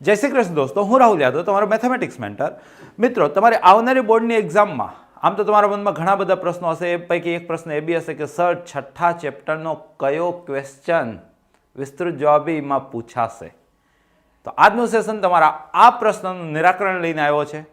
જય શ્રી કૃષ્ણ દોસ્તો, હું રાહુલ યાદવ, તમારો મેથેમેટિક્સ મેન્ટર. મિત્રો, તમારી આવનારી બોર્ડની એક્ઝામમાં આમ તો તમારા મનમાં ઘણા બધા પ્રશ્નો હશે. એ પૈકી એક પ્રશ્ન એ બી હશે કે સર, છઠ્ઠા ચેપ્ટરનો કયો ક્વેશ્ચન વિસ્તૃત જવાબીમાં પૂછાશે? તો આજનું સેશન તમારા આ પ્રશ્નનું નિરાકરણ લઈને આવ્યો છે.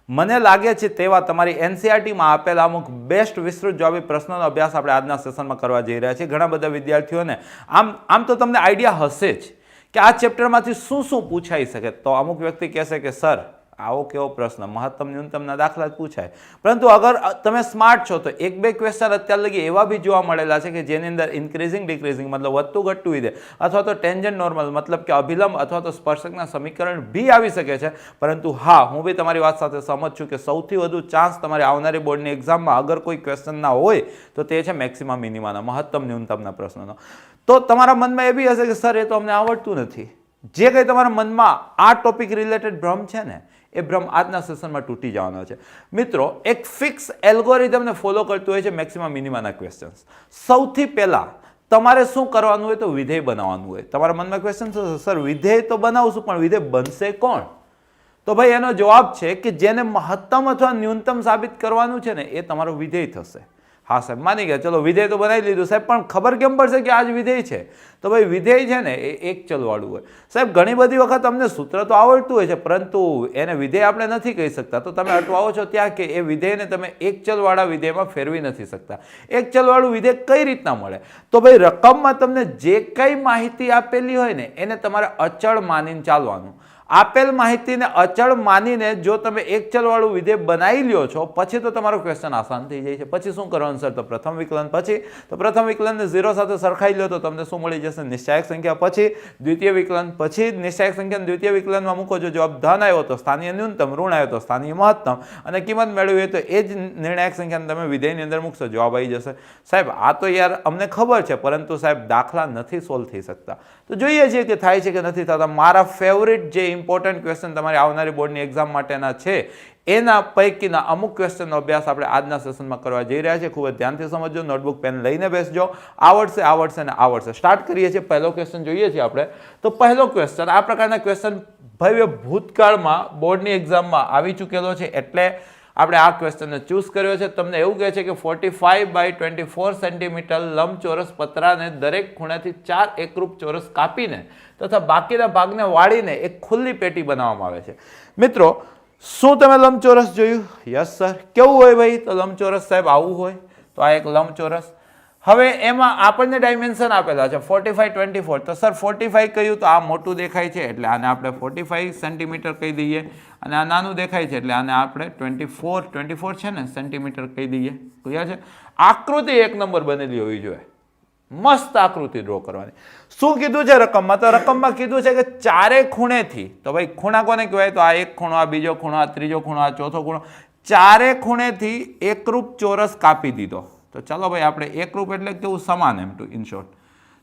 મને લાગે છે તેવા તમારી એનસીઆરટીમાં આપેલા અમુક બેસ્ટ વિસ્તૃત જવાબી પ્રશ્નોનો અભ્યાસ આપણે આજના સેશનમાં કરવા જઈ રહ્યા છીએ. ઘણા બધા વિદ્યાર્થીઓને આમ તો તમને આઈડિયા હશે જ કે આ ચેપ્ટરમાંથી શું શું પૂછાઈ શકે. તો અમુક વ્યક્તિ કહેશે કે સર, આવો કેવો પ્રશ્ન, મહત્તમ ન્યૂનતમના દાખલા જ પૂછાય. પરંતુ અગર તમે સ્માર્ટ છો તો એક બે ક્વેશ્ચન અત્યાર લગી એવા બી જોવા મળેલા છે કે જેની અંદર ઇન્ક્રીઝિંગ ડિક્રીઝિંગ મતલબ વધતું ઘટતું વિધેય અથવા તો ટેન્જન્ટ નોર્મલ મતલબ કે અભિલંબ અથવા તો સ્પર્શકના સમીકરણ બી આવી શકે છે. પરંતુ હા, હું બી તમારી વાત સાથે સહમત છું કે સૌથી વધુ ચાન્સ તમારી આવનારી બોર્ડની એક્ઝામમાં અગર કોઈ ક્વેશ્ચન ના હોય તો તે છે મેક્સિમમ મિનિમાના, મહત્તમ ન્યૂનતમના પ્રશ્નોનો. તો તમારા મનમાં એ બી હશે કે સર, એ તો અમને આવડતું નથી. જે કંઈ તમારા મનમાં આ ટોપિક રિલેટેડ ભ્રમ છે ને, એ ભ્રમ આજના સેશનમાં તૂટી જવાનો છે. મિત્રો, એક ફિક્સ એલ્ગોરિધમને ફોલો કરતું હોય છે મેક્સિમમ મિનિમાના ક્વેશ્ચન્સ. સૌથી પહેલા તમારે શું કરવાનું હોય તો વિધેય બનાવવાનું હોય. તમારા મનમાં ક્વેશ્ચન છે સર, વિધેય તો બનાવશું પણ વિધેય બનશે કોણ? તો ભાઈ એનો જવાબ છે કે જેને મહત્તમ અથવા ન્યૂનતમ સાબિત કરવાનું છે ને એ તમારો વિધેય થશે. હા સાહેબ, માની ગયા, ચલો વિધેય તો બનાવી લીધું સાહેબ, પણ ખબર કેમ પડશે કે આ જ વિધેય છે? તો ભાઈ વિધેય છે ને એ એક ચલવાળું હોય. સાહેબ, ઘણી બધી વખત અમને સૂત્ર તો આવડતું હોય છે પરંતુ એને વિધેય આપણે નથી કહી શકતા. તો તમે અટવાઓ છો ત્યાં કે એ વિધેયને તમે એક ચલવાળા વિધેયમાં ફેરવી નથી શકતા. એક ચલવાળું વિધેય કઈ રીતના મળે? તો ભાઈ રકમમાં તમને જે કઈ માહિતી આપેલી હોય ને એને તમારે અચળ માનીને ચાલવાનું. આપેલ માહિતીને અચળ માનીને જો તમે એક ચલવાળું વિધેય બનાવી લ્યો છો પછી તો તમારો ક્વેશ્ચન આસાન થઈ જાય છે. પછી શું કરવાનું સર? તો પ્રથમ વિકલન, પછી તો પ્રથમ વિકલનને 0 સાથે સરખાઈ લો તો તમને શું મળી જશે? નિશ્ચાયક સંખ્યા. પછી દ્વિતીય વિકલન, પછી નિશ્ચાયક સંખ્યા દ્વિતીય વિકલનમાં મૂકો. જો જવાબ ધન આવ્યો તો સ્થાનીય ન્યૂનતમ, ઋણ આવ્યો તો સ્થાનીય મહત્તમ, અને કિંમત મેળવી હોય તો એ જ નિર્ણાયક સંખ્યાને તમે વિધેયની અંદર મૂકશો, જવાબ આવી જશે. સાહેબ, આ તો યાર અમને ખબર છે પરંતુ સાહેબ દાખલા નથી સોલ્વ થઈ શકતા. તો જોઈએ છીએ કે થાય છે કે નથી થતા. મારા ફેવરિટ જે ઇમ્પોર્ટન્ટ ક્વેશ્ચન તમારી આવનારી બોર્ડની એક્ઝામ માટેના છે એના પૈકીના અમુક ક્વેશ્ચનનો અભ્યાસ આપણે આજના સેશનમાં કરવા જઈ રહ્યા છીએ. ખૂબ જ ધ્યાનથી સમજજો, નોટબુક પેન લઈને બેસજો. આવડશે આવડશે ને આવડશે. સ્ટાર્ટ કરીએ છીએ. પહેલો ક્વેશ્ચન જોઈએ છીએ આપણે. તો પહેલો ક્વેશ્ચન, આ પ્રકારના ક્વેશ્ચન ભવ્ય ભૂતકાળમાં બોર્ડની એક્ઝામમાં આવી ચૂકેલો છે એટલે આપણે આ ક્વેશ્ચનને ચૂઝ કર્યો છે. તમને એવું કહે છે કે 45/24 સેન્ટીમીટર લંબચોરસ પતરાને દરેક ખૂણાથી 4 એકરૂપ ચોરસ કાપીને તથા બાકીના ભાગને વાળીને એક ખુલ્લી પેટી બનાવવામાં આવે છે. મિત્રો, શું તમે લંબચોરસ જોયું? Yes sir. કેવું હોય ભાઈ? તો લંબચોરસ સાહેબ આવું હોય. તો આ એક લંબચોરસ. હવે એમાં આપણને ડાયમેન્શન આપેલા છે 45/24. તો સર 45 કહ્યું તો આ મોટું દેખાય છે એટલે આને આપણે 45 સેન્ટીમીટર કહી દઈએ, અને આ નાનું દેખાય છે એટલે આને આપણે 24 છે ને સેન્ટીમીટર કહી દઈએ. ક્લિયર છે? આકૃતિ એક નંબર બનેલી હોવી જોઈએ. મસ્ત આકૃતિ ડ્રો કરવાની. શું કીધું છે રકમમાં? તો રકમમાં કીધું છે કે ચારે ખૂણેથી, તો ભાઈ ખૂણા કોને કહેવાય? તો આ એક ખૂણો, આ બીજો ખૂણો, આ ત્રીજો ખૂણો, આ ચોથો ખૂણો, ચારે ખૂણેથી એકરૂપ ચોરસ કાપી દીધો. તો ચાલો ભાઈ, આપણે એકરૂપ એટલે કેવું? સમાન, એમ ટુ ઇન શોર્ટ.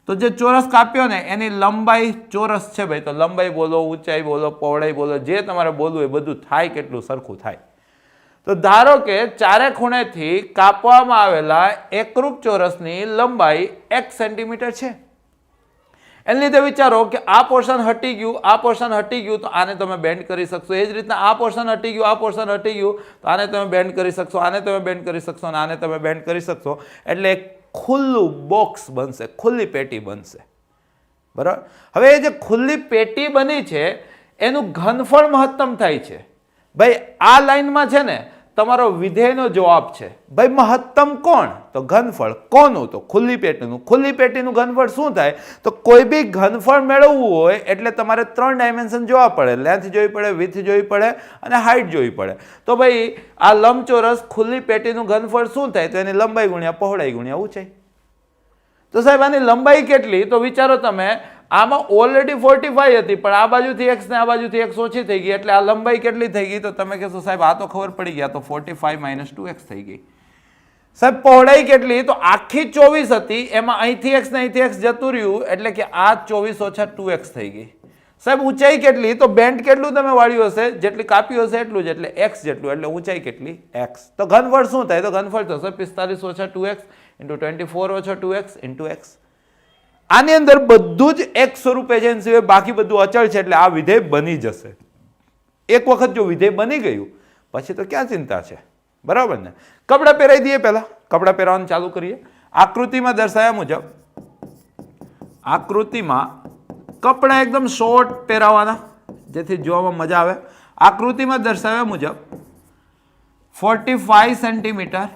તો જે ચોરસ કાપ્યો ને એની લંબાઈ ચોરસ છે ભાઈ, તો લંબાઈ બોલો, ઊંચાઈ બોલો, પહોળાઈ બોલો, જે તમારે બોલવું એ બધું થાય કેટલું સરખું થાય. તો ધારો કે ચારે ખૂણેથી કાપવામાં આવેલા એકરૂપ ચોરસની લંબાઈ x સેન્ટીમીટર છે. એને લીધે વિચારો કે આ પોર્શન હટી ગયું, આ પોર્શન હટી ગયું, તો આને તમે બેન્ડ કરી શકશો. એ જ રીતના આ પોર્શન હટી ગયું, આ પોર્શન હટી ગયું, તો આને તમે બેન્ડ કરી શકશો, આને તમે બેન્ડ કરી શકશો, અને આને તમે બેન્ડ કરી શકશો. એટલે એક ખુલ્લું બોક્સ બનશે, ખુલ્લી પેટી બનશે. બરાબર? હવે એ જે ખુલ્લી પેટી બની છે એનું ઘનફળ મહત્તમ થાય છે. ભાઈ આ લાઈનમાં છે ને તમારો વિધેયનો જવાબ છે. ભાઈ મહત્તમ કોણ? તો ઘનફળ. કોનું? તો ખુલ્લી પેટીનું. ખુલ્લી પેટીનું ઘનફળ શું થાય? તો કોઈ બી ઘનફળ મેળવવું હોય એટલે તમારે 3 ડાયમેન્શન જોવા પડે. લેન્થ જોવી પડે, વિડ્થ જોવી પડે અને હાઇટ જોવી પડે. તો ભાઈ આ લંબચોરસ ખુલ્લી પેટીનું ઘનફળ શું થાય? તો એની લંબાઈ ગુણ્યા પહોળાઈ ગુણ્યા ઊંચાઈ. તો સાહેબ આની લંબાઈ કેટલી? તો વિચારો તમે, આમાં ઓલરેડી 45 હતી પણ આ બાજુથી x ને આ બાજુથી x ઓછી થઈ ગઈ એટલે આ લંબાઈ કેટલી થઈ ગઈ? તો તમે કહેશો સાહેબ આ તો ખબર પડી ગયા, તો 45 - 2x થઈ ગઈ. સાહેબ પહોળાઈ કેટલી? તો આખી 24 હતી, એમાં અહીંથી x ને અહીંથી x જતું રહ્યું એટલે કે આ 24 - 2x થઈ ગઈ. સાહેબ ઊંચાઈ કેટલી? તો બેન્ડ કેટલું તમે વાળ્યું હશે, જેટલી કાપ્યું હશે એટલું જ, એટલે x જેટલું, એટલે ઊંચાઈ કેટલી? x. તો ઘનફળ શું થાય? તો ઘનફળ થશે 45 - 2x × 24 - 2x × x. આની અંદર બધું જ એક સ્વરૂપે છે સિવાય બાકી બધું અચળ છે, એટલે આ વિધેય બની જશે. એક વખત જો વિધેય બની ગયું પછી તો ક્યાં ચિંતા છે, બરાબર ને. કપડાં પહેરાવી દઈએ, પહેલા કપડાં પહેરવાનું ચાલુ કરીએ. આકૃતિમાં દર્શાવ્યા મુજબ આકૃતિમાં કપડાં એકદમ શોર્ટ પહેરાવાના જેથી જોવામાં મજા આવે. આકૃતિમાં દર્શાવ્યા મુજબ 45 સેન્ટીમીટર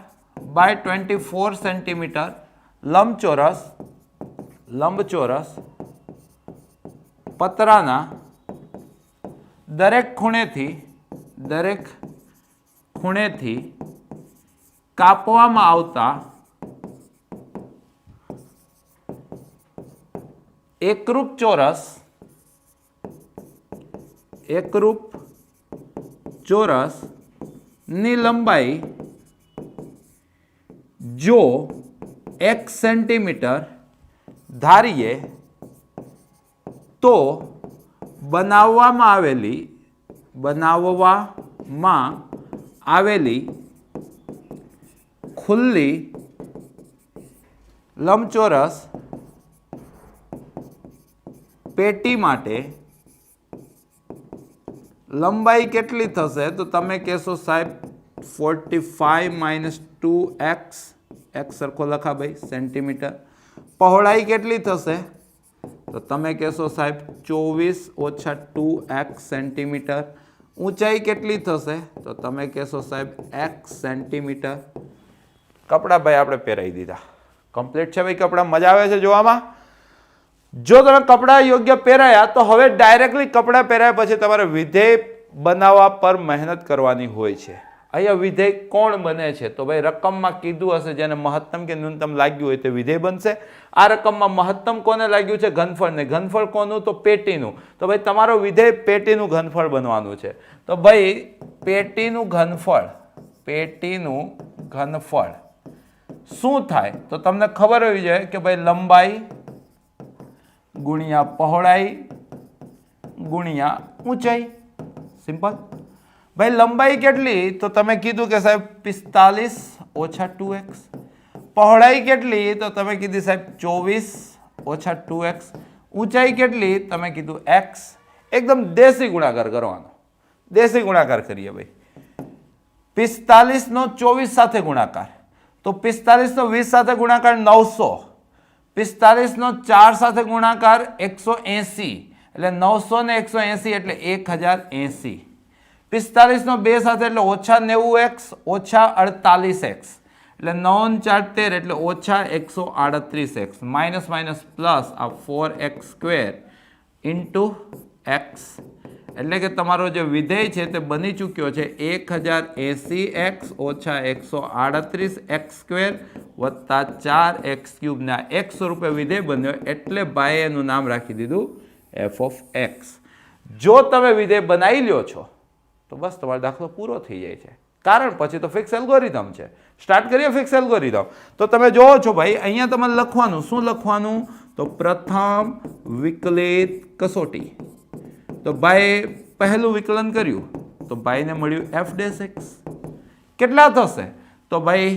બાય 24 સેન્ટીમીટર લંબચોરસ પતરાના દરેક ખૂણેથી કાપવામાં આવતા એકરૂપ ચોરસની લંબાઈ જો 1 સેન્ટીમીટર ધારીએ તો બનાવવામાં આવેલી ખુલ્લી લંબચોરસ પેટી માટે લંબાઈ કેટલી થશે? તો તમે કહેશો સાહેબ 45 - 2x, x સરખો લખા ભાઈ સેન્ટીમીટર. પહોળાઈ કેટલી થશે? તો તમે કહેશો સાહેબ 24 - 2x સેન્ટીમીટર. ઊંચાઈ કેટલી થશે? તો તમે કહેશો સાહેબ x સેન્ટીમીટર. કપડાં ભાઈ આપણે પહેરાવી દીધા, કમ્પ્લીટ છે ભાઈ કપડાં. મજા આવે છે જોવામાં? જો તમે કપડાં યોગ્ય પહેરાયા તો હવે ડાયરેક્ટલી કપડાં પહેરાયા પછી તમારે વિધેય બનાવવા પર મહેનત કરવાની હોય છે. અહીંયા વિધેય કોણ બને છે? તો ભાઈ રકમમાં કીધું હશે જેને મહત્તમ કે ન્યૂનતમ લાગ્યું હોય તે વિધેય બનશે. આ રકમમાં મહત્તમ કોને લાગ્યું છે? ઘનફળને. ઘનફળ કોનું? તો પેટીનું. તો ભાઈ તમારો વિધેય પેટીનું ઘનફળ બનવાનું છે. તો ભાઈ પેટીનું ઘનફળ શું થાય? તો તમને ખબર હોવી જોઈએ કે ભાઈ લંબાઈ ગુણ્યા પહોળાઈ ગુણ્યા ઊંચાઈ. સિમ્પલ. ભાઈ લંબાઈ કેટલી? તો તમે કીધું કે સાહેબ 45 - 2x. પહોળાઈ કેટલી? તો તમે કીધી સાહેબ 24 - 2x. ઊંચાઈ કેટલી? તમે કીધું x. એકદમ દેશી ગુણાકાર કરવાનો. દેશી ગુણાકાર કરીએ ભાઈ. 45 નો 24 સાથે ગુણાકાર, તો 45 નો 20 સાથે ગુણાકાર 900. 45 નો 4 સાથે ગુણાકાર 180, એટલે 900 ને 180 એટલે 1080. 45 નો 2 સાથે એટલે -90x -48x, એટલે 9 × 4 13 એટલે -138x, માઇનસ પ્લસ આ 4x² ઇન્ટુ x, એટલે કે તમારો જે વિધેય છે તે બની ચૂક્યો છે 1080x -138x² વત્તા 4x³ ના x સ્વરૂપે વિધેય બન્યો, એટલે ભાઈ એનું નામ રાખી દીધું f(x). જો તમે વિધેય બનાવી લ્યો છો તો બસ તમારો દાખલો પૂરો થઈ જાય છે, કારણ પછી તો ફિક્સ એલ્ગોરિધમ છે. સ્ટાર્ટ કરીએ ફિક્સ એલ્ગોરિધમ. તો તમે જોવો છો ભાઈ અહીંયા તમારે લખવાનું, શું લખવાનું? તો પ્રથમ વિકલિત કસોટી. તો ભાઈ પહેલું વિકલન કર્યું તો ભાઈને મળ્યું f'(x). કેટલા થશે? તો ભાઈ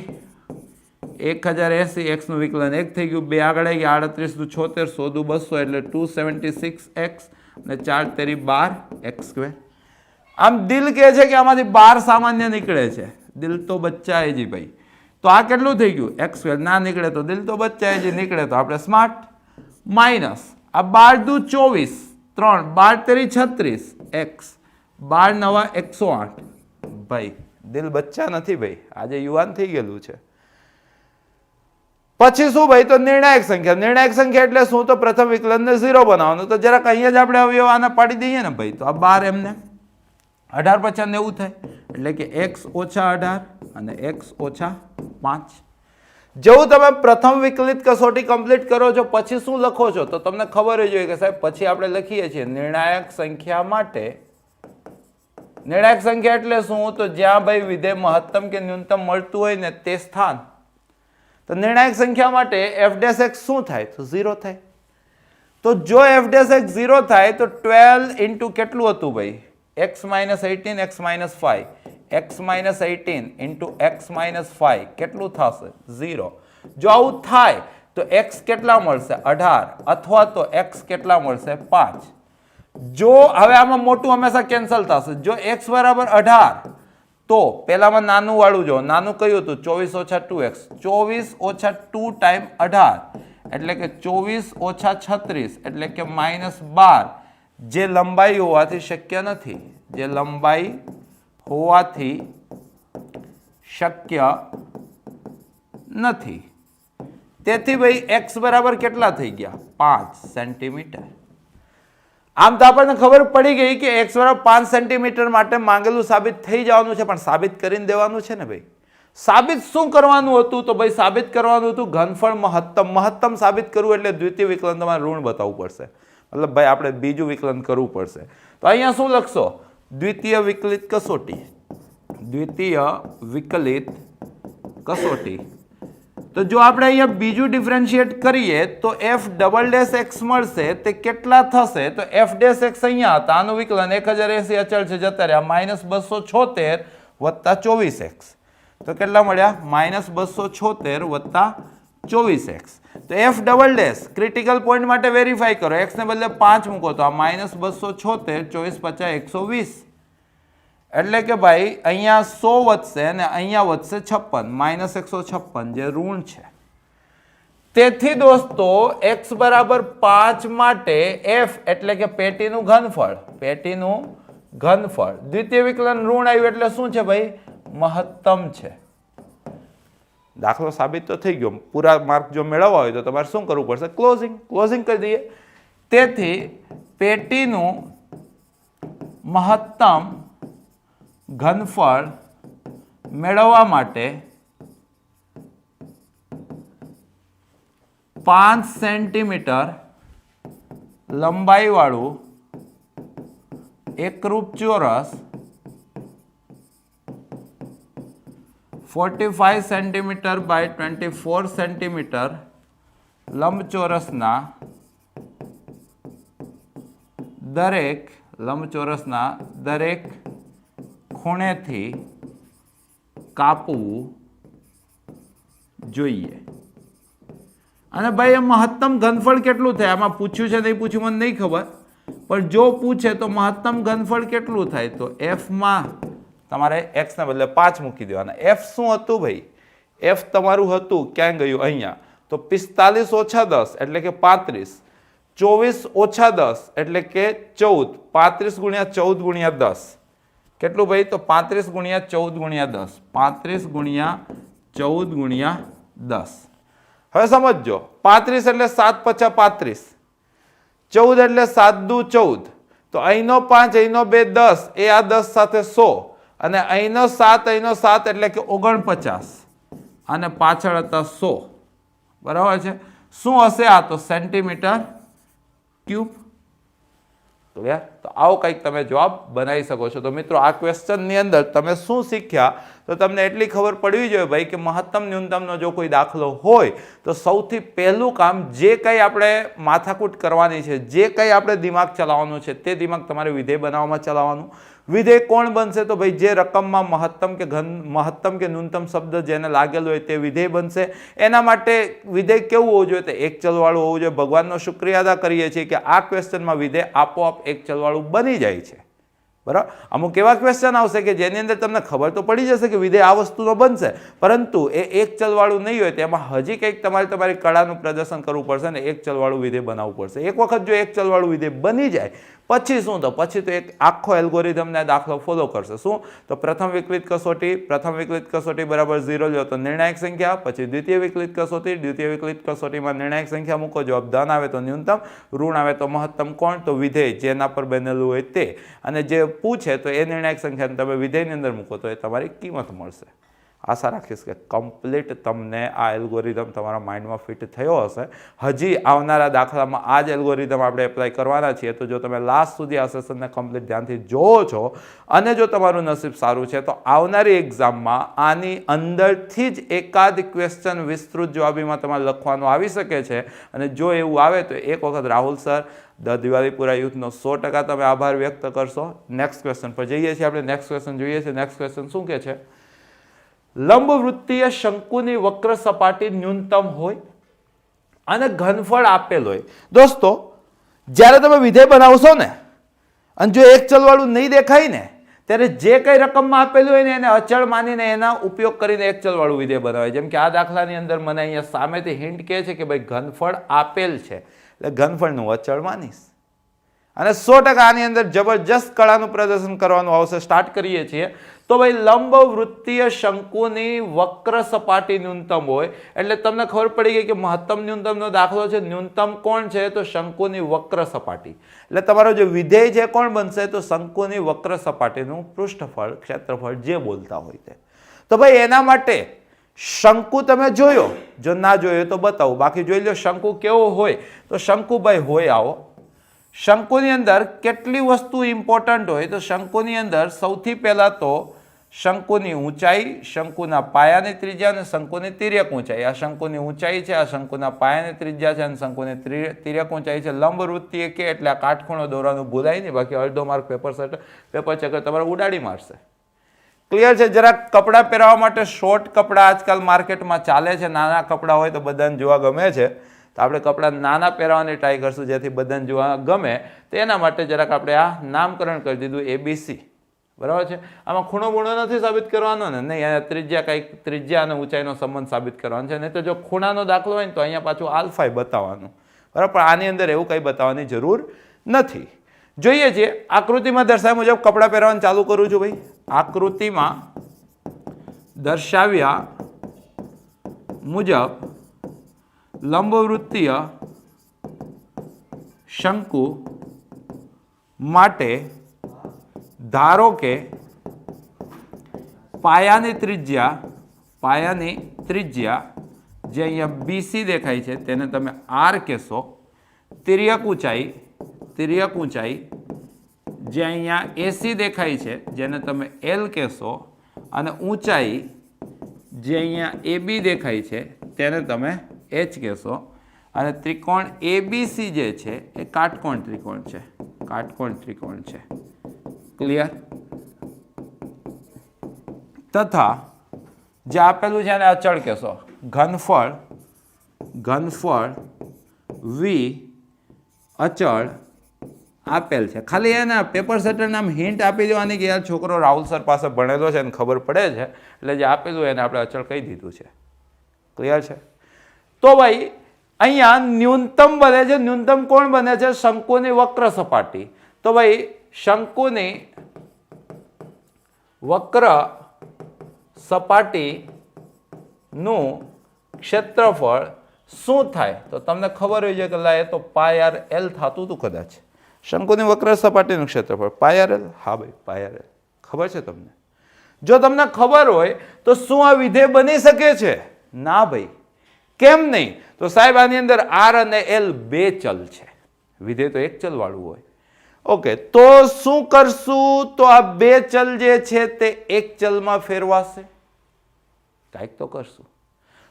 1080 x નું વિકલન 1 થઈ ગયું, 2 આગળ આવી ગયા, 38 × 76 100 200 એટલે 276x અને 4 તેરી 12x². આમ દિલ કહે છે કે આમાંથી 12 સામાન્ય નીકળે છે, દિલ તો બચ્ચા જી ભાઈ. તો આ કેટલું થઈ ગયું? x². ના નીકળે તો દિલ તો બચ્ચા જી, નીકળે તો આપણે સ્માર્ટ. માઇનસ આ 12 દુ 24, 3 12 તેરી 36x, 12 નવા 108. ભાઈ દિલ બચ્ચા નથી ભાઈ, આજે યુવાન થઈ ગયેલું છે. પછી શું ભાઈ? તો નિર્ણાયક સંખ્યા. નિર્ણાયક સંખ્યા એટલે શું? તો પ્રથમ વિકલનને 0 બનાવવાનું. તો જરાક અહીંયા જ આપણે અવયવ આના પાડી દઈએ ને ભાઈ. તો આ 12 એમને 18 × 5 90 થાય, એટલે કે x - 18 અને x - 5. જેવું તમે પ્રથમ વિકલિત કસોટી કમ્પ્લીટ કરો છો પછી શું લખો છો? તો તમને ખબર જ હોય કે સાહેબ પછી આપણે લખીએ છીએ નિર્ણાયક સંખ્યા માટે. નિર્ણાયક સંખ્યા એટલે શું? તો જ્યાં ભાઈ વિધેય મહત્તમ કે ન્યૂનતમ મળતું હોય ને તે સ્થાન. તો નિર્ણાયક સંખ્યા માટે f' શું થાય? તો 0 થાય. તો જો f' 0 થાય તો 12 ઇન્ટુ કેટલું હતું ભાઈ? x - 18 x - 5, x - 18 into x - 5 કેટલું થશે? 0. જો આવું થાય તો x કેટલા મળશે 18 અથવા તો x કેટલા મળશે 5. જો હવે આમાં મોટું હંમેશા કેન્સલ થશે. જો x બરાબર 18 તો પેલામાં નાનું વાળું જો નાનું કયું હતું 24 ઓછા 2x 24 ઓછા 2 ટાઈમ 18 એટલે કે 24 ઓછા 36 એટલે કે -12 જે લંબાઈ હોવાથી શક્ય નથી. જે લંબાઈ હોવાથી શક્ય નથી. તેથી ભાઈ x બરાબર કેટલા થઈ ગયા 5 સેન્ટીમીટર. આમ તો આપણને ખબર પડી ગઈ કે x બરાબર 5 સેન્ટીમીટર માટે માંગેલું સાબિત થઈ જવાનું છે, પણ સાબિત કરીને દેવાનું છે ને ભાઈ. સાબિત શું કરવાનું હતું? તો ભાઈ સાબિત કરવાનું હતું ઘનફળ મહત્તમ. મહત્તમ સાબિત કરવું એટલે દ્વિતીય વિકલન તમારે ઋણ બતાવવું પડશે. મતલબ ભાઈ આપણે બીજું વિકલન કરવું પડશે. તો અહીંયા શું લખશો? દ્વિતીય વિકલિત કસોટી. દ્વિતીય વિકલિત કસોટી. તો જો આપણે અહીંયા બીજું ડિફરન્શિએટ કરીએ તો f ડબલ ડેશ x મળશે. તે કેટલા થશે? તો f ડેશ x અહીંયા હતા, આનું વિકલન 1080 અચળ છે જતા રહ્યા -276 વત્તા 24x. તો કેટલા મળ્યા? -276 વત્તા 24x. તો f double dash critical point માટે વેરીફાઈ કરો. x ને બદલે 5 મૂકો તો આ -276 24 50 120 એટલે કે ભાઈ અહીંયા 100 વધશે અને અહીંયા વધશે 56 -156 જે ઋણ છે. તેથી દોસ્તો x બરાબર 5 માટે f એટલે કે પેટીનું ઘનફળ દ્વિતીય વિકલન ઋણ આવ્યું એટલે શું છે ભાઈ? મહત્તમ છે. દાખલો સાબિત તો થઈ ગયો. પૂરા માર્ક જો મેળવવા હોય તો તમારે શું કરવું પડશે? ક્લોઝિંગ કરી દઈએ. તેથી પેટીનું મહત્તમ ઘનફળ મેળવવા માટે 5 સેન્ટીમીટર લંબાઈ વાળું એકરૂપ ચોરસ 45 સેન્ટીમીટર બાય 24 સેન્ટીમીટર લંબચોરસના દરેક ખૂણેથી કાપવું જોઈએ. અને ભાઈ મહત્તમ ઘનફળ કેટલું થાય? આમાં પૂછ્યું છે નહીં પૂછ્યું મને નહીં ખબર, પણ જો પૂછે તો મહત્તમ ઘનફળ કેટલું થાય? તો f માં તમારે x ના બદલે 5 મૂકી દેવાના. f શું હતું ભાઈ? f તમારું હતું ક્યાં ગયું? અહીંયા. તો 45 ઓછા 10 એટલે કે 35. 24 ઓછા 10 એટલે કે 14. 35 ગુણ્યા 14 ગુણ્યા 10 કેટલું ભાઈ? તો 35 ગુણ્યા 14 ગુણ્યા 10. 35 ગુણ્યા 14 ગુણ્યા 10. હવે સમજો 35 એટલે 7 × 35, 14 એટલે 7 દુ 14. તો અહીંનો 5 અહીંનો 2 10 એ આ 10 સાથે 100 અને અહીંનો 7 એટલે કે 49 અને પાછળ હતા 100. બરાબર છે. શું હશે આ? તો સેન્ટીમીટર ક્યુબ. ક્લિયર? તો આવો કંઈક તમે જવાબ બનાવી શકો છો. તો મિત્રો આ ક્વેશ્ચનની અંદર તમે શું શીખ્યા? તો તમને એટલી ખબર પડવી જોઈએ ભાઈ કે મહત્તમ ન્યૂનતમનો જો કોઈ દાખલો હોય તો સૌથી પહેલું કામ જે કંઈ આપણે માથાકૂટ કરવાની છે, જે કંઈ આપણે દિમાગ ચલાવવાનું છે તે દિમાગ તમારે વિધેય બનાવવામાં ચલાવવાનું. વિધેય કોણ બનશે? તો ભાઈ જે રકમમાં મહત્તમ કે ન્યૂનતમ શબ્દ જેને લાગેલો હોય તે વિધેય બનશે. એના માટે વિધેય કેવું હોવું જોઈએ? તો એક ચલવાળું હોવું જોઈએ. ભગવાનનો શુક્રિયા અદા કરીએ છીએ કે આ ક્વેશ્ચનમાં વિધેય આપોઆપ એક ચલવાળું બની જાય છે. બરાબર? અમુક એવા ક્વેશ્ચન આવશે કે જેની અંદર તમને ખબર તો પડી જશે કે વિધેય આ વસ્તુનો બનશે, પરંતુ એ એક ચલવાળું નહીં હોય. તેમાં હજી કંઈક તમારી કળાનું પ્રદર્શન કરવું પડશે ને એક ચલવાળું વિધેય બનાવવું પડશે. એક વખત જો એક ચલવાળું વિધેય બની જાય પછી શું? તો પછી તો એક આખો એલ્ગોરિધમને દાખલો ફોલો કરશે. શું? તો પ્રથમ વિકલિત કસોટી બરાબર 0 લ્યો તો નિર્ણાયક સંખ્યા. પછી દ્વિતીય વિકલિત કસોટીમાં નિર્ણાયક સંખ્યા મૂકો. જવાબ ધન આવે તો ન્યૂનતમ, ઋણ આવે તો મહત્તમ. કોણ? તો વિધેય જેના પર બનેલું હોય તે. અને જે પૂછે તો એ નિર્ણાયક સંખ્યાને તમે વિધેયની અંદર મૂકો તો એ તમારી કિંમત મળશે. આશા રાખીશ કે કમ્પ્લીટ તમને આ એલ્ગોરિધમ તમારા માઇન્ડમાં ફિટ થયો હશે. હજી આવનારા દાખલામાં આ જ એલ્ગોરિધમ આપણે એપ્લાય કરવાના છીએ. તો જો તમે લાસ્ટ સુધી આ સેશનને કમ્પ્લીટ ધ્યાનથી જોવો છો અને જો તમારું નસીબ સારું છે તો આવનારી એક્ઝામમાં આની અંદરથી જ એકાદ ક્વેશ્ચન વિસ્તૃત જવાબીમાં તમારે લખવાનું આવી શકે છે. અને જો એવું આવે તો એક વખત રાહુલ સર ધ દિવાળીપુરા યુથનો 100% તમે આભાર વ્યક્ત કરશો. નેક્સ્ટ ક્વેશ્ચન પર જઈએ છીએ આપણે. નેક્સ્ટ ક્વેશ્ચન જોઈએ છીએ. નેક્સ્ટ ક્વેશ્ચન શું કહે છે? લંબવૃત્તીય શંકુની વક્ર સપાટી ન્યૂનતમ હોય અને ઘનફળ આપેલ હોય, દોસ્તો જ્યારે તમે વિધેય બનાવશો ને અને જો એક ચલવાળું નહીં દેખાય ને ત્યારે જે કઈ રકમમાં આપેલું હોય ને એને અચળ માનીને એના ઉપયોગ કરીને એક ચલવાળું વિધેય બનાવાય. જેમ કે આ દાખલાની અંદર મને અહીંયા સામેથી હિન્ટ કહે છે કે ભાઈ ઘનફળ આપેલ છે એટલે ઘનફળનું અચળ માનીશ. અને 100% આની અંદર જબરજસ્ત કળાનું પ્રદર્શન કરવાનું આવશે. સ્ટાર્ટ કરીએ છીએ તો ભાઈ લંબ વૃત્તીય શંકુની વક્ર સપાટી ન્યૂનતમ હોય એટલે તમને ખબર પડી ગઈ કે મહત્તમ ન્યૂનતમનો દાખલો છે. ન્યૂનતમ કોણ છે? તો શંકુની વક્ર સપાટી. એટલે તમારો જે વિધેય છે કોણ બનશે? તો શંકુની વક્ર સપાટીનું પૃષ્ઠફળ ક્ષેત્રફળ જે બોલતા હોય તે. તો ભાઈ એના માટે શંકુ તમે જોયો, જો ના જોયો તો બતાવો, બાકી જોઈ લો શંકુ કેવો હોય. તો શંકુ ભાઈ હોય આવો. શંકુની અંદર કેટલી વસ્તુ ઇમ્પોર્ટન્ટ હોય? તો શંકુની અંદર સૌથી પહેલા તો શંકુની ઊંચાઈ, શંકુના પાયાની ત્રિજ્યા અને શંકુની તિર્યક ઊંચાઈ. આ શંકુની ઊંચાઈ છે, આ શંકુના પાયાની ત્રિજ્યા છે અને શંકુની તિર્યક ઊંચાઈ છે. લંબ વૃત્તીય કે એટલે આ કાટખૂણો દોરવાનું ભૂલાય નહીં, બાકી અડધો માર્ક પેપર ચેકર તમારે ઉડાડી મારશે. ક્લિયર છે? જરાક કપડાં પહેરવા માટે શોર્ટ કપડાં આજકાલ માર્કેટમાં ચાલે છે. નાના કપડાં હોય તો બધાને જોવા ગમે છે, તો આપણે કપડાં નાના પહેરવાની ટ્રાય કરશું જેથી બધાને જોવા ગમે. તો એના માટે જરાક આપણે આ નામકરણ કરી દીધું ABC. બરાબર છે? આમાં ખૂણો બૂણો નથી સાબિત કરવાનો ને, નહીં. અહીંયા ત્રિજ્યા કંઈક ત્રિજ્યા અને ઊંચાઈનો સંબંધ સાબિત કરવાનો છે. નહીં તો જો ખૂણાનો દાખલો હોય ને તો અહીંયા પાછું આલ્ફા બતાવવાનું. બરાબર? પણ આની અંદર એવું કંઈ બતાવવાની જરૂર નથી. જોઈએ છીએ આકૃતિમાં દર્શાવ્યા મુજબ કપડાં પહેરવાનું ચાલુ કરું છું ભાઈ. આકૃતિમાં દર્શાવ્યા મુજબ લંબવૃત્તીય શંકુ માટે ધારો કે પાયાની ત્રિજ્યા જે અહીંયા BC દેખાય છે તેને તમે R કહેશો. તિર્યક ઊંચાઈ જે અહીંયા AC દેખાય છે જેને તમે L કહેશો, અને ઊંચાઈ જે અહીંયા AB દેખાય છે તેને તમે H કહેશો. અને ત્રિકોણ ABC જે છે એ કાટકોણ ત્રિકોણ છે. ક્લિયર? તથા જે આપેલું છે એને અચળ કહેશો. ઘનફળ V અચળ આપેલ છે. ખાલી એના પેપર સેટર નામ હિન્ટ આપી દેવાની કે યાર છોકરો રાહુલ સર પાસે ભણેલો છે અને ખબર પડે છે, એટલે જે આપેલું એને આપણે અચળ કહી દીધું છે. ક્લિયર છે? તો ભાઈ અહીંયા ન્યૂનતમ બને છે. ન્યૂનતમ કોણ બને છે? શંકુની વક્ર સપાટી. તો ભાઈ શંકુની વક્ર સપાટીનું ક્ષેત્રફળ શું થાય? તો તમને ખબર હોય છે કે લા એ તો πr l થતું હતું કદાચ. શંકુની વક્ર સપાટીનું ક્ષેત્રફળ πr l. હા ભાઈ πr l ખબર છે તમને? જો તમને ખબર હોય તો શું આ વિધેય બની શકે છે? ના ભાઈ, કેમ નહીં? તો સાહેબ આની અંદર R અને L બે ચલ છે, વિધેય તો એક ચલ વાળું હોય. ઓકે, તો શું કરશું? તો આ બે ચલ જે છે તે એક ચલમાં ફેરવાશે. કંઈક તો કરશું.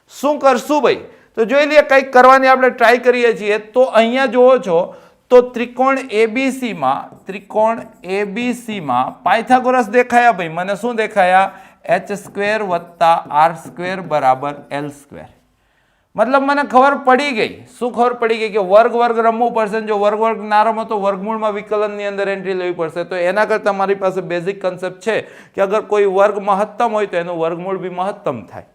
શું કરશું ભાઈ? તો જોઈ લઈએ, કંઈક કરવાની આપણે ટ્રાય કરીએ છીએ. તો અહીંયા જુઓ છો તો ત્રિકોણ ABCમાં પાયથાગોરસ દેખાયા ભાઈ. મને શું દેખાયા? h² + r² = l². મતલબ મને ખબર પડી ગઈ. શું ખબર પડી ગઈ? કે વર્ગ રમવું પડશે. જો વર્ગ ના રમો તો વર્ગમૂળમાં વિકલનની અંદર એન્ટ્રી લેવી પડશે. તો એના કરતાં મારી પાસે બેઝિક કન્સેપ્ટ છે કે અગર કોઈ વર્ગ મહત્તમ હોય તો એનું વર્ગમૂળ બી મહત્તમ થાય.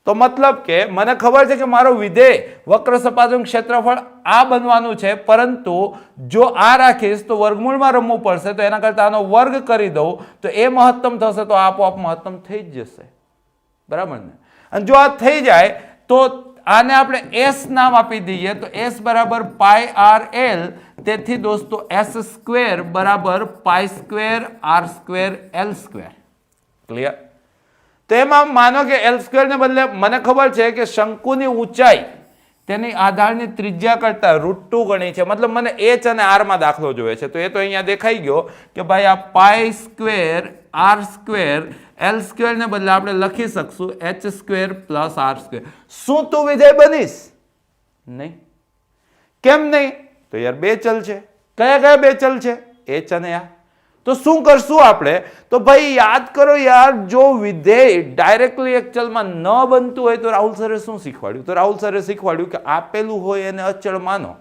તો મતલબ કે મને ખબર છે કે મારો વિધેય વક્ર સપાટીનું ક્ષેત્રફળ આ બનવાનું છે, પરંતુ જો આ રાખીશ તો વર્ગમૂળમાં રમવું પડશે. તો એના કરતાં આનો વર્ગ કરી દઉં તો એ મહત્તમ થશે, તો આપોઆપ મહત્તમ થઈ જ જશે. બરાબર ને? અને જો આ થઈ જાય તો આને આપણે S નામ આપી દઈએ. તો S બરાબર πr l. તેથી દોસ્તો S² બરાબર π² r² l². ક્લિયર? તો એમાં માનો કે L² ને બદલે મને ખબર છે કે શંકુની ઊંચાઈ તેની આધારની ત્રિજ્યા કરતા √2 ગણી છે. મતલબ મને H અને R માં દાખલો જોઈએ છે. તો એ તો અહીંયા દેખાઈ ગયો કે ભાઈ આ π² r² l² ને બદલે આપણે લખી શકશું h² + r². શું તું વિધેય બનીશ? નહીં. કેમ નહીં? તો યાર બે ચલ છે. કયા બે ચલ છે? H અને R. તો શું કરશું આપણે? તો ભાઈ યાદ કરો યાર, જો વિધેય ડાયરેક્ટલી એક ચલમાં ન બનતું હોય તો રાહુલ સરે શું શીખવાડ્યું? તો રાહુલ સરે શીખવાડ્યું કે આપેલું હોય એને અચળ માનો.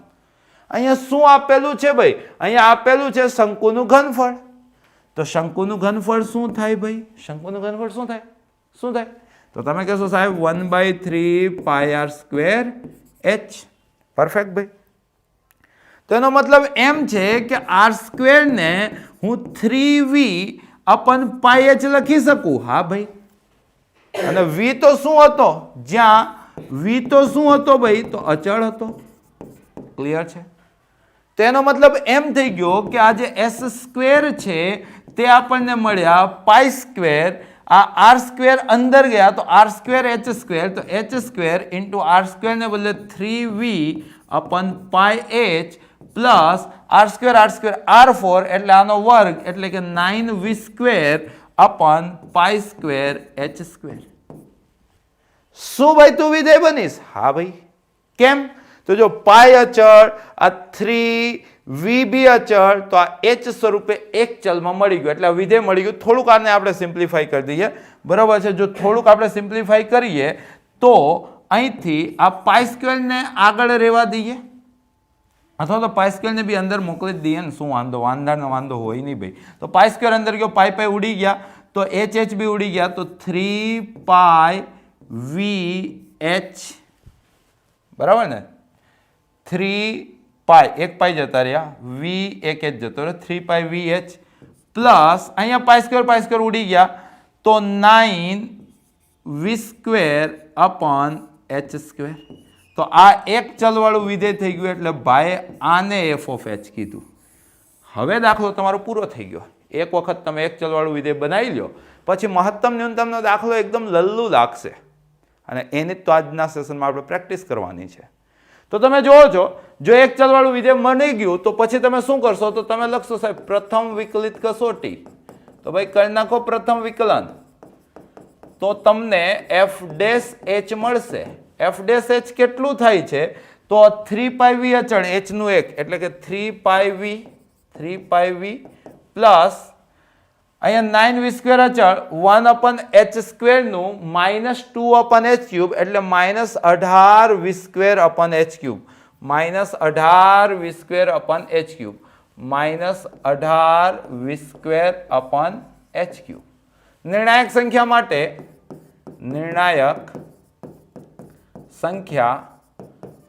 અહીંયા શું આપેલું છે ભાઈ? અહીંયા આપેલું છે શંકુનું ઘનફળ. તો શંકુનું ઘનફળ શું થાય ભાઈ? શંકુનું ઘનફળ શું થાય? શું થાય? તો તમે કહેશો સાહેબ 1/3 pi R square H. Perfect ભાઈ. તો એનો મતલબ એમ છે કે આર સ્ક્વેર ને હું 3v અપન પાઈ એચ લખી શકું. હા ભાઈ. અને v તો શું હતો? જ્યાં v તો શું હતો ભાઈ? તો અચળ હતો. ક્લિયર છે? તેનો મતલબ એમ થઈ ગયો કે આ જે એસ સ્ક્વેર છે તે આપણને મળ્યા પાઈ સ્ક્વેર. આ આર સ્ક્વેર અંદર ગયા તો આર સ્ક્વેર એચ સ્ક્વેર, તો H square into R square ને બદલે 3v upon pi H plus R square r4 એટલે આનો વર્ગ એટલે કે 9v square upon pi square H square. શું ભાઈ તું વિધેય બનીશ? હા ભાઈ. કેમ? તો જો પાઈ અચળ, આ 3v બી અચળ, તો આ h સ્વરૂપે એક ચલમાં મળી ગયું એટલે વિધેય મળી ગયું. થોડુંક આને આપણે સિમ્પ્લિફાઈ કરી દઈએ. બરાબર છે? જો થોડુંક આપણે સિમ્પ્લિફાઈ કરીએ તો અહીંથી આ પાઈ સ્ક્વેર ને આગળ રહેવા દઈએ અથવા તો પાઈ સ્ક્વેર ને બી અંદર મોકલી જ દઈએ ને. શું વાંધો? વાંધો હોય નહીં ભાઈ. તો પાઈ સ્ક્વેર અંદર ગયો, પાઈ પાઈ ઉડી ગયા, તો h બી ઉડી ગયા, તો 3 પાઈ vh. બરાબર ને? 3 પાઈ, એક પાઈ જતા રહ્યા, v એક h જતો રહ્યો, 3 પાઈ vh પ્લસ અહીંયા પાઈ સ્ક્વેર ઉડી ગયા, તો 9v square upon h square. તો આ એક ચલવાળું વિધેય થઈ ગયું એટલે ભાઈ આને f ઓફ h કીધું. હવે દાખલો તમારો પૂરો થઈ ગયો. એક વખત તમે એક ચલવાળું વિધેય બનાવી લો પછી મહત્તમ ન્યૂનતમનો દાખલો એકદમ લલ્લુ લાગશે અને એની તો આજના સેશનમાં આપણે પ્રેક્ટિસ કરવાની છે. તો તમે જોવો છો, જો એક ચલવાળું વિધેય બની ગયું તો પછી તમે શું કરશો? તો તમે લખશો સાહેબ પ્રથમ વિકલિત કસોટી. તો ભાઈ કરી નાખો પ્રથમ વિકલન, તો તમને f ડેશ h મળશે. f ડેશ h કેટલું થાય છે? તો 3 પાઈ v અચળ h નું એક એટલે કે 3 પાઈ v પ્લસ અહીંયા 9v સ્ક્વેર અચળ 1 અપન h સ્ક્વેર નું -2 અપન h ક્યુબ એટલે -18v square અપન h cube, -18v square અપન h cube, -18v square અપન h cube. નિર્ણાયક સંખ્યા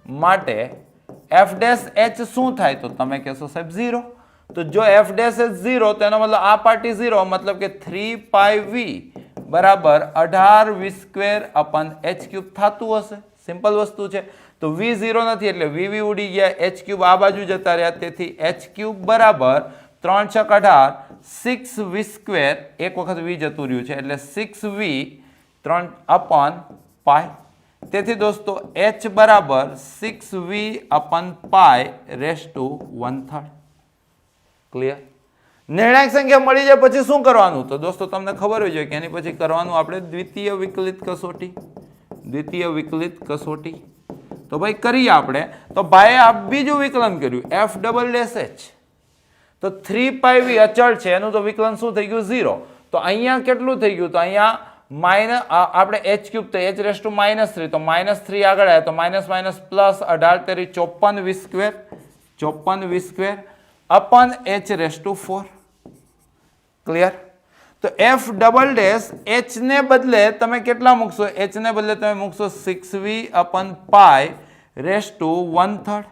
માટે f ડેશ h શું થાય? તો તમે કહેશો સાહેબ 0. તો જો f ડેશ h 0 તો એનો મતલબ આ પાર્ટી 0, મતલબ કે 3 પાઈ v બરાબર 18v સ્ક્વેર અપન h ક્યુબ થતું હશે. સિમ્પલ વસ્તુ છે. તો v 0 નથી એટલે v ઉડી ગયા, h ક્યુબ આ બાજુ જતા રહ્યા, તેથી h ક્યુબ બરાબર 3 6 18 6v સ્ક્વેર, એક વખત v જતું રહ્યું છે એટલે 6v 3 અપન પાઈ. તેથી દોસ્તો h બરાબર 6v upon pi raise to 1/3. Clear? નિર્ણાયક સંખ્યા મળી જાય પછી શું કરવાનું? તો દોસ્તો તમને ખબર હોય છે કે એની પછી કરવાનું આપણે દ્વિતીય વિકલિત કસોટી. દ્વિતીય વિકલિત કસોટી તો ભાઈ કરીએ આપણે. તો ભાઈએ આ બીજું વિકલન કર્યું f ડબલ ડેશ h. તો 3 પાઈ v અચળ છે એનું તો વિકલન શું થઈ ગયું? 0. તો અહીંયા કેટલું થઈ ગયું? તો અહીંયા માઇનસ આપણે h ક્યુબ તો h રેસ ટુ -3, તો -3 આગળ આવ્યા તો માઇનસ માઇનસ પ્લસ 18 તેરી 54v square, 54v square અપન h raise to 4. Clear? તો f ડબલ ડેશ h ને બદલે તમે કેટલા મૂકશો? h ને બદલે તમે મૂકશો 6v upon pi raise to 1/3.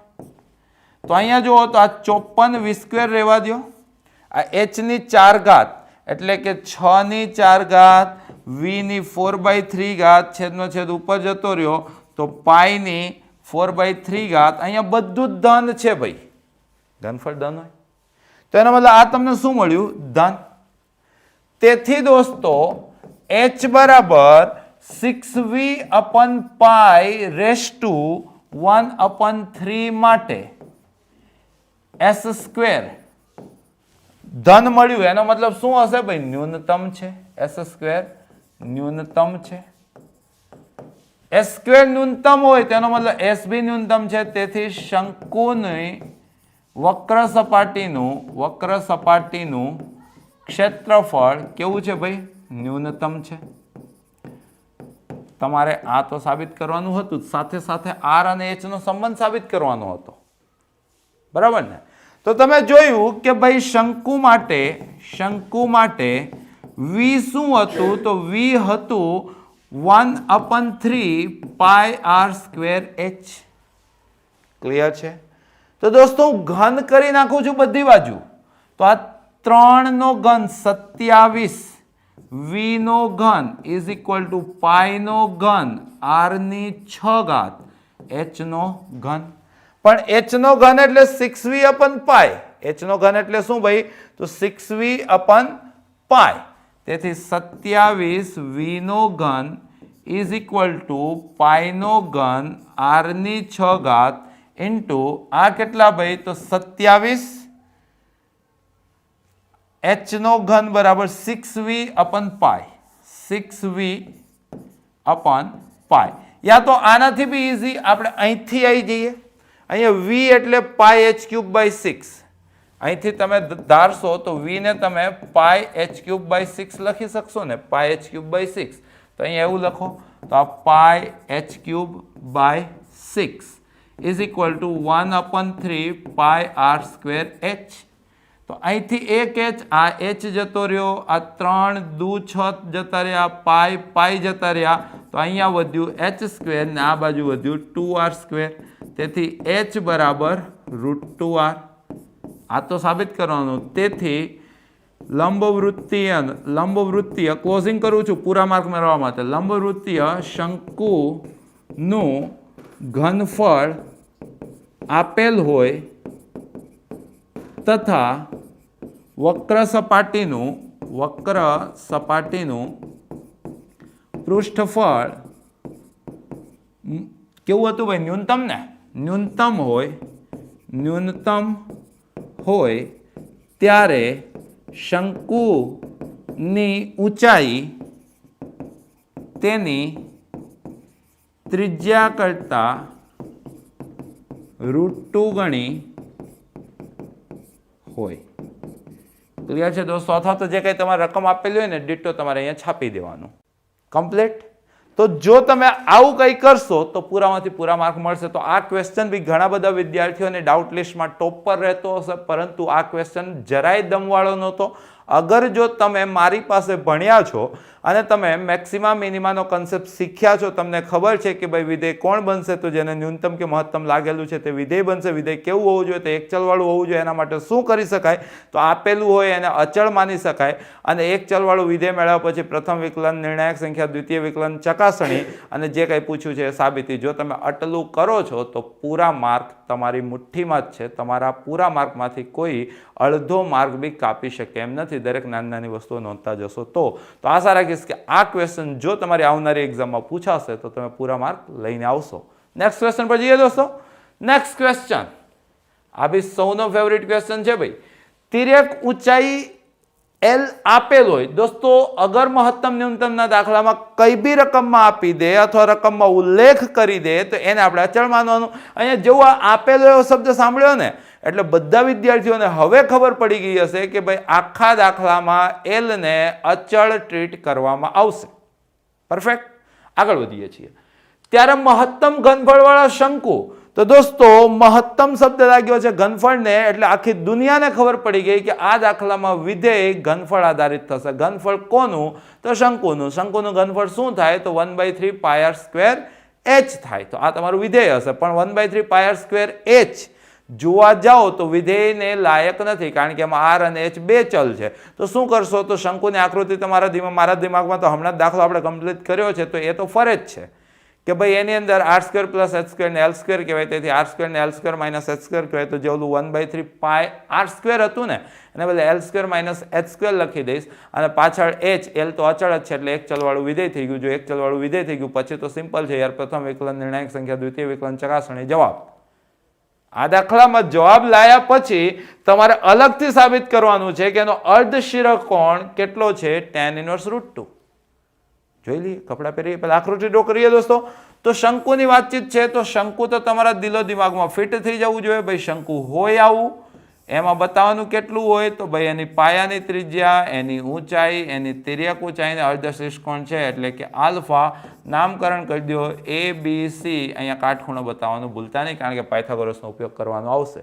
તો અહીંયા જુઓ તો આ 54v સ્ક્વેર રહેવા દો, આ h ની 4 ઘાત એટલે કે 6 ની 4 ઘાત v ની 4/3 ઘાત છેદનો છેદ ઉપર જતો રહ્યો તો પાઈ ની 4/3 ઘાત. અહીંયા બધું જ ધન છે ભાઈ, ઘનફળ ધન હોય તો એનો મતલબ આ તમને શું મળ્યું? ધન. તેથી દોસ્તો h બરાબર 6v upon pi raise to 1/3 માટે s સ્ક્વેર ધન મળ્યું. એનો મતલબ શું હશે ભાઈ? ન્યૂનતમ છે. s સ્ક્વેર ન્યૂનતમ છે. s સ્ક્વેર ન્યૂનતમ હોય તેનો મતલબ s બી ન્યૂનતમ છે. તેથી શંકુની વક્ર સપાટીનું ક્ષેત્રફળ કેવું છે ભાઈ? ન્યૂનતમ છે. તમારે આ તો સાબિત કરવાનું હતું, સાથે સાથે આર અને એચ નો સંબંધ સાબિત કરવાનો હતો, બરાબર ને? તો તમે જોયું કે ભાઈ શંકુ માટે વી શું હતું? તો વી હતું 1/3 pi R square H. Clear છે? તો દોસ્તો હું ઘન કરી નાખું છું બધી બાજુ. તો આ 3 નો ઘન 27 વી નો ઘન ઇઝ ઇક્વલ ટુ પાઈ નો ઘન આર ની 6 ઘાત એચ નો ઘન. પણ એચ નો ઘન એટલે 6v અપન પાઈ. એચ નો ઘન એટલે શું ભાઈ? તો 6v અપન પાઈ. તેથી 27v નો ઘન ઇઝ ઇક્વલ ટુ પાઈ નો ઘન આર ની 6 ઘાત ઇન્ટુ આ કેટલા ભાઈ? તો 27 એચ નો ઘન બરાબર 6v અપન પાઈ. 6v અપન પાઈ. યા તો આનાથી બી ઈઝી, આપણે અહીંથી આવી જઈએ. અહીંયા v એટલે પાઈ એચ ક્યુબ બાય 6. અહીંથી તમે ધારશો તો v ને તમે પાઈ એચ ક્યુબ બાય 6 લખી શકશો ને, પાઈ એચ ક્યુબ બાય 6. તો અહીંયા એવું લખો, તો આ pi H cube by 6 is equal to 1/3 pi R square H. તો અહીંથી એક એચ, આ એચ જતો રહ્યો, આ 3 દુ 6 જતા રહ્યા, પાઈ જતા રહ્યા, તો અહીંયા વધ્યું એચ સ્ક્વેર ને આ બાજુ વધ્યું 2r સ્ક્વેર. તેથી h બરાબર √2r. આ તો સાબિત કરવાનું. તેથી લંબવૃત્તીય ક્લોઝિંગ કરું છું પૂરા માર્ક મેળવવા માટે. લંબવૃત્તીય શંકુનું ઘનફળ આપેલ હોય તથા વક્ર સપાટીનું પૃષ્ઠફળ કેવું હતું ભાઈ? ન્યૂનતમ ને? ન્યૂનતમ હોય ત્યારે શંકુની ઊંચાઈ તેની ત્રિજ્યા કરતા √2 ગણી હોય. ક્લિયર છે દોસ્તો? અથવા તો જે કંઈ તમારે રકમ આપેલી હોય ને ડિટો તમારે અહીંયા છાપી દેવાનું. કમ્પ્લીટ? તો જો તમે આવું કંઈ કરશો તો પૂરામાંથી પૂરા માર્ક મળશે. તો આ ક્વેશ્ચન બી ઘણા બધા વિદ્યાર્થીઓને ડાઉટ લિસ્ટમાં ટોપ પર રહેતો હશે, પરંતુ આ ક્વેશ્ચન જરાય દમવાળો નહોતો. અગર જો તમે મારી પાસે ભણ્યા છો અને તમે મેક્સિમા મિનિમાનો કન્સેપ્ટ શીખ્યા છો, તમને ખબર છે કે ભાઈ વિધેય કોણ બનશે, તો જેને ન્યૂનતમ કે મહત્તમ લાગેલું છે તે વિધેય બનશે. વિધેય કેવું હોવું જોઈએ? તો એક ચલવાળું હોવું જોઈએ. એના માટે શું કરી શકાય? તો આપેલું હોય એને અચળ માની શકાય, અને એક ચલવાળું વિધેય મેળવ્યા પછી પ્રથમ વિકલન, નિર્ણાયક સંખ્યા, દ્વિતીય વિકલન, ચકાસણી અને જે કંઈ પૂછ્યું છે એ સાબિતી. જો તમે આટલું કરો છો તો પૂરા માર્ક તમારી મુઠ્ઠીમાં જ છે. તમારા પૂરા માર્કમાંથી કોઈ અડધો માર્ક બી કાપી શકે એમ નથી. દરેક નાની નાની વસ્તુઓ નોંધતા જશો તો આશા રાખીશ કે આ ક્વેશ્ચન જો તમારી આવનારી એક્ઝામમાં પૂછાશે તો તમે પૂરા માર્ક લઈને આવશો. નેક્સ્ટ ક્વેશ્ચન પર જઈએ દોસ્તો. નેક્સ્ટ ક્વેશ્ચન આ બી સૌનો ફેવરિટ ક્વેશ્ચન છે ભાઈ. તિર્યક ઊંચાઈ એલ આપેલ હોય. દોસ્તો અગર મહત્તમ ન્યૂનતમના દાખલામાં કઈ બી રકમમાં આપી દે અથવા રકમમાં ઉલ્લેખ કરી દે તો એને આપણે અચળ માનવાનું. અહીંયા જેવું આપેલો એવો શબ્દ સાંભળ્યો ને એટલે બધા વિદ્યાર્થીઓને હવે ખબર પડી ગઈ હશે કે ભાઈ આખા દાખલામાં એલ ને અચળ ટ્રીટ કરવામાં આવશે. પરફેક્ટ. આગળ વધીએ છીએ. ત્યારે મહત્તમ ઘનફળવાળા શંકુ. તો દોસ્તો મહત્તમ શબ્દ લાગ્યો છે ઘનફળને એટલે આખી દુનિયાને ખબર પડી ગઈ કે આ દાખલામાં વિધેય ઘનફળ આધારિત થશે. ઘનફળ કોનું? તો શંકુનું. શંકુનું ઘનફળ શું થાય? તો 1/3 પાઈ આર સ્ક્વેર એચ થાય. તો આ તમારું વિધેય હશે. પણ 1/3 પાઈ આર સ્ક્વેર એચ જોવા જાઓ તો વિધેયને લાયક નથી, કારણ કે એમાં આર અને એચ બે ચલ છે. તો શું કરશો? તો શંકુની આકૃતિ તમારા મારા દિમાગમાં તો હમણાં જ દાખલો આપણે કમ્પ્લીટ કર્યો છે, તો એ તો ફરે જ છે કે ભાઈ એની અંદર r² + h² ને l² કહેવાય. તેથી r² ને l² - h² કહેવાય. તો જે ઓલું 1/3 પાઈ r² હતું ને એને બદલે l² - h² લખી દઈશ, અને પાછળ h, l તો અચળ જ છે એટલે એક ચલવાળું વિધેય થઈ ગયું. જો એક ચલવાળું વિધેય થઈ ગયું પછી તો સિમ્પલ છે યાર. પ્રથમ વિકલન, નિર્ણાયક સંખ્યા, દ્વિતીય વિકલન, ચકાસણી, જવાબ. આ દાખલામાં જવાબ લાયા પછી તમારે અલગથી સાબિત કરવાનું છે કે એનો અર્ધશીરક કોણ કેટલો છે? tan inverse √2. જોઈ લઈએ, કપડા પહેરીએ, પહેલા આકૃતિ ડ્રો કરીએ દોસ્તો. તો શંકુની વાતચીત છે, તો શંકુ તો તમારા દિલો દિમાગમાં ફિટ થઈ જવું જોઈએ ભાઈ. શંકુ હોય આવું, એમાં બતાવવાનું કેટલું હોય તો ભાઈ એની પાયાની ત્રિજ્યા, એની ઊંચાઈ, એની તિર્યક ઊંચાઈ અને અર્ધશીર્ષ કોણ છે એટલે કે આલ્ફા. નામકરણ કરી દો ABC. અહીંયા કાટખૂણો બતાવવાનું ભૂલતા નહીં કારણ કે પાયથાગોરસનો ઉપયોગ કરવાનો આવશે.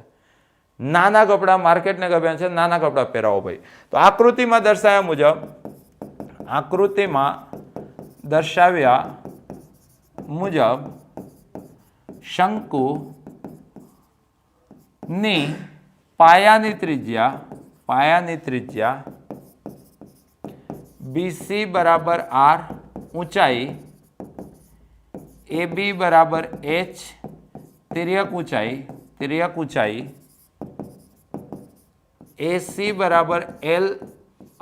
નાના કપડાં માર્કેટને ગમ્યા છે, નાના કપડાં પહેરાવો ભાઈ. તો આકૃતિમાં દર્શાવ્યા મુજબ શંકુની પાયાની ત્રિજ્યા BC બરાબર R, ઊંચાઈ AB બરાબર H, તિર્યક ઊંચાઈ AC બરાબર L,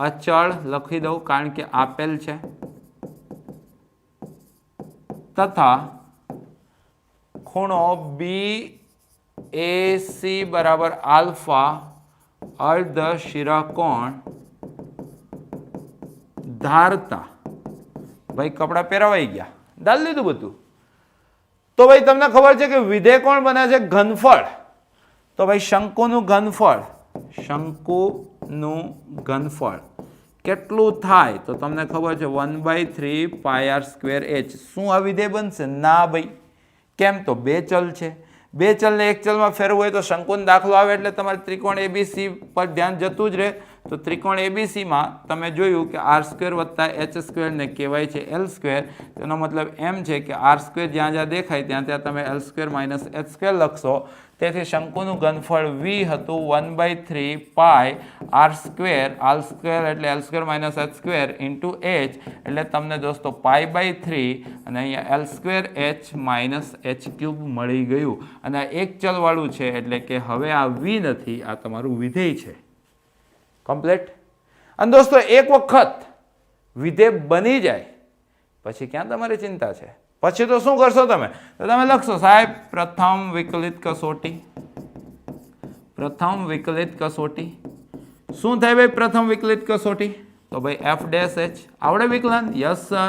અચળ લખી દઉં કારણ કે આપેલ છે, તથા ખૂણો BAC બરાબર આલ્ફા, અર્ધશિરાકોણ ધારતા. ભાઈ કપડાં પહેરાવાઈ ગયા, ડાલ દીધું બધું. તો ભાઈ તમને ખબર છે કે વિધેય કોણ બને છે? ઘનફળ. તો ભાઈ શંકુનું ઘનફળ કેટલું થાય તો તમને ખબર છે 1/3 πr²h. શું આ વિધેય બનશે? ના ભાઈ. કેમ? તો બે ચલ છે, બે ચલને એક ચલમાં ફેરવવું હોય તો શંકુનો દાખલો આવે એટલે તમારે ત્રિકોણ ABC પર ધ્યાન જતું જ રહે. તો ત્રિકોણ ABCમાં તમે જોયું કે r² + h² ને કહેવાય છે l². તેનો મતલબ એમ છે કે r² જ્યાં જ્યાં દેખાય ત્યાં ત્યાં તમે l² - h² લખશો. તેથી શંકુનું ઘનફળ V હતું 1/3 πr², r² એટલે l² - h² ઇન્ટુ h એટલે તમને દોસ્તો π/3 અને અહીંયા l²h - h³ મળી ગયું. અને આ એક ચલવાળું છે એટલે કે હવે આ V નથી, આ તમારું વિધેય છે. કમ્પ્લીટ. અને દોસ્તો એક વખત વિધેય બની જાય પછી ક્યાં તમારી ચિંતા છે? પછી તો શું કરશો તમે? તો તમે લખશો સાહેબ પ્રથમ વિકલિત કસોટી. શું થાય ભાઈ પ્રથમ વિકલિત કસોટી? તો ભાઈ f'(h) આવડે વિકલન? Yes sir.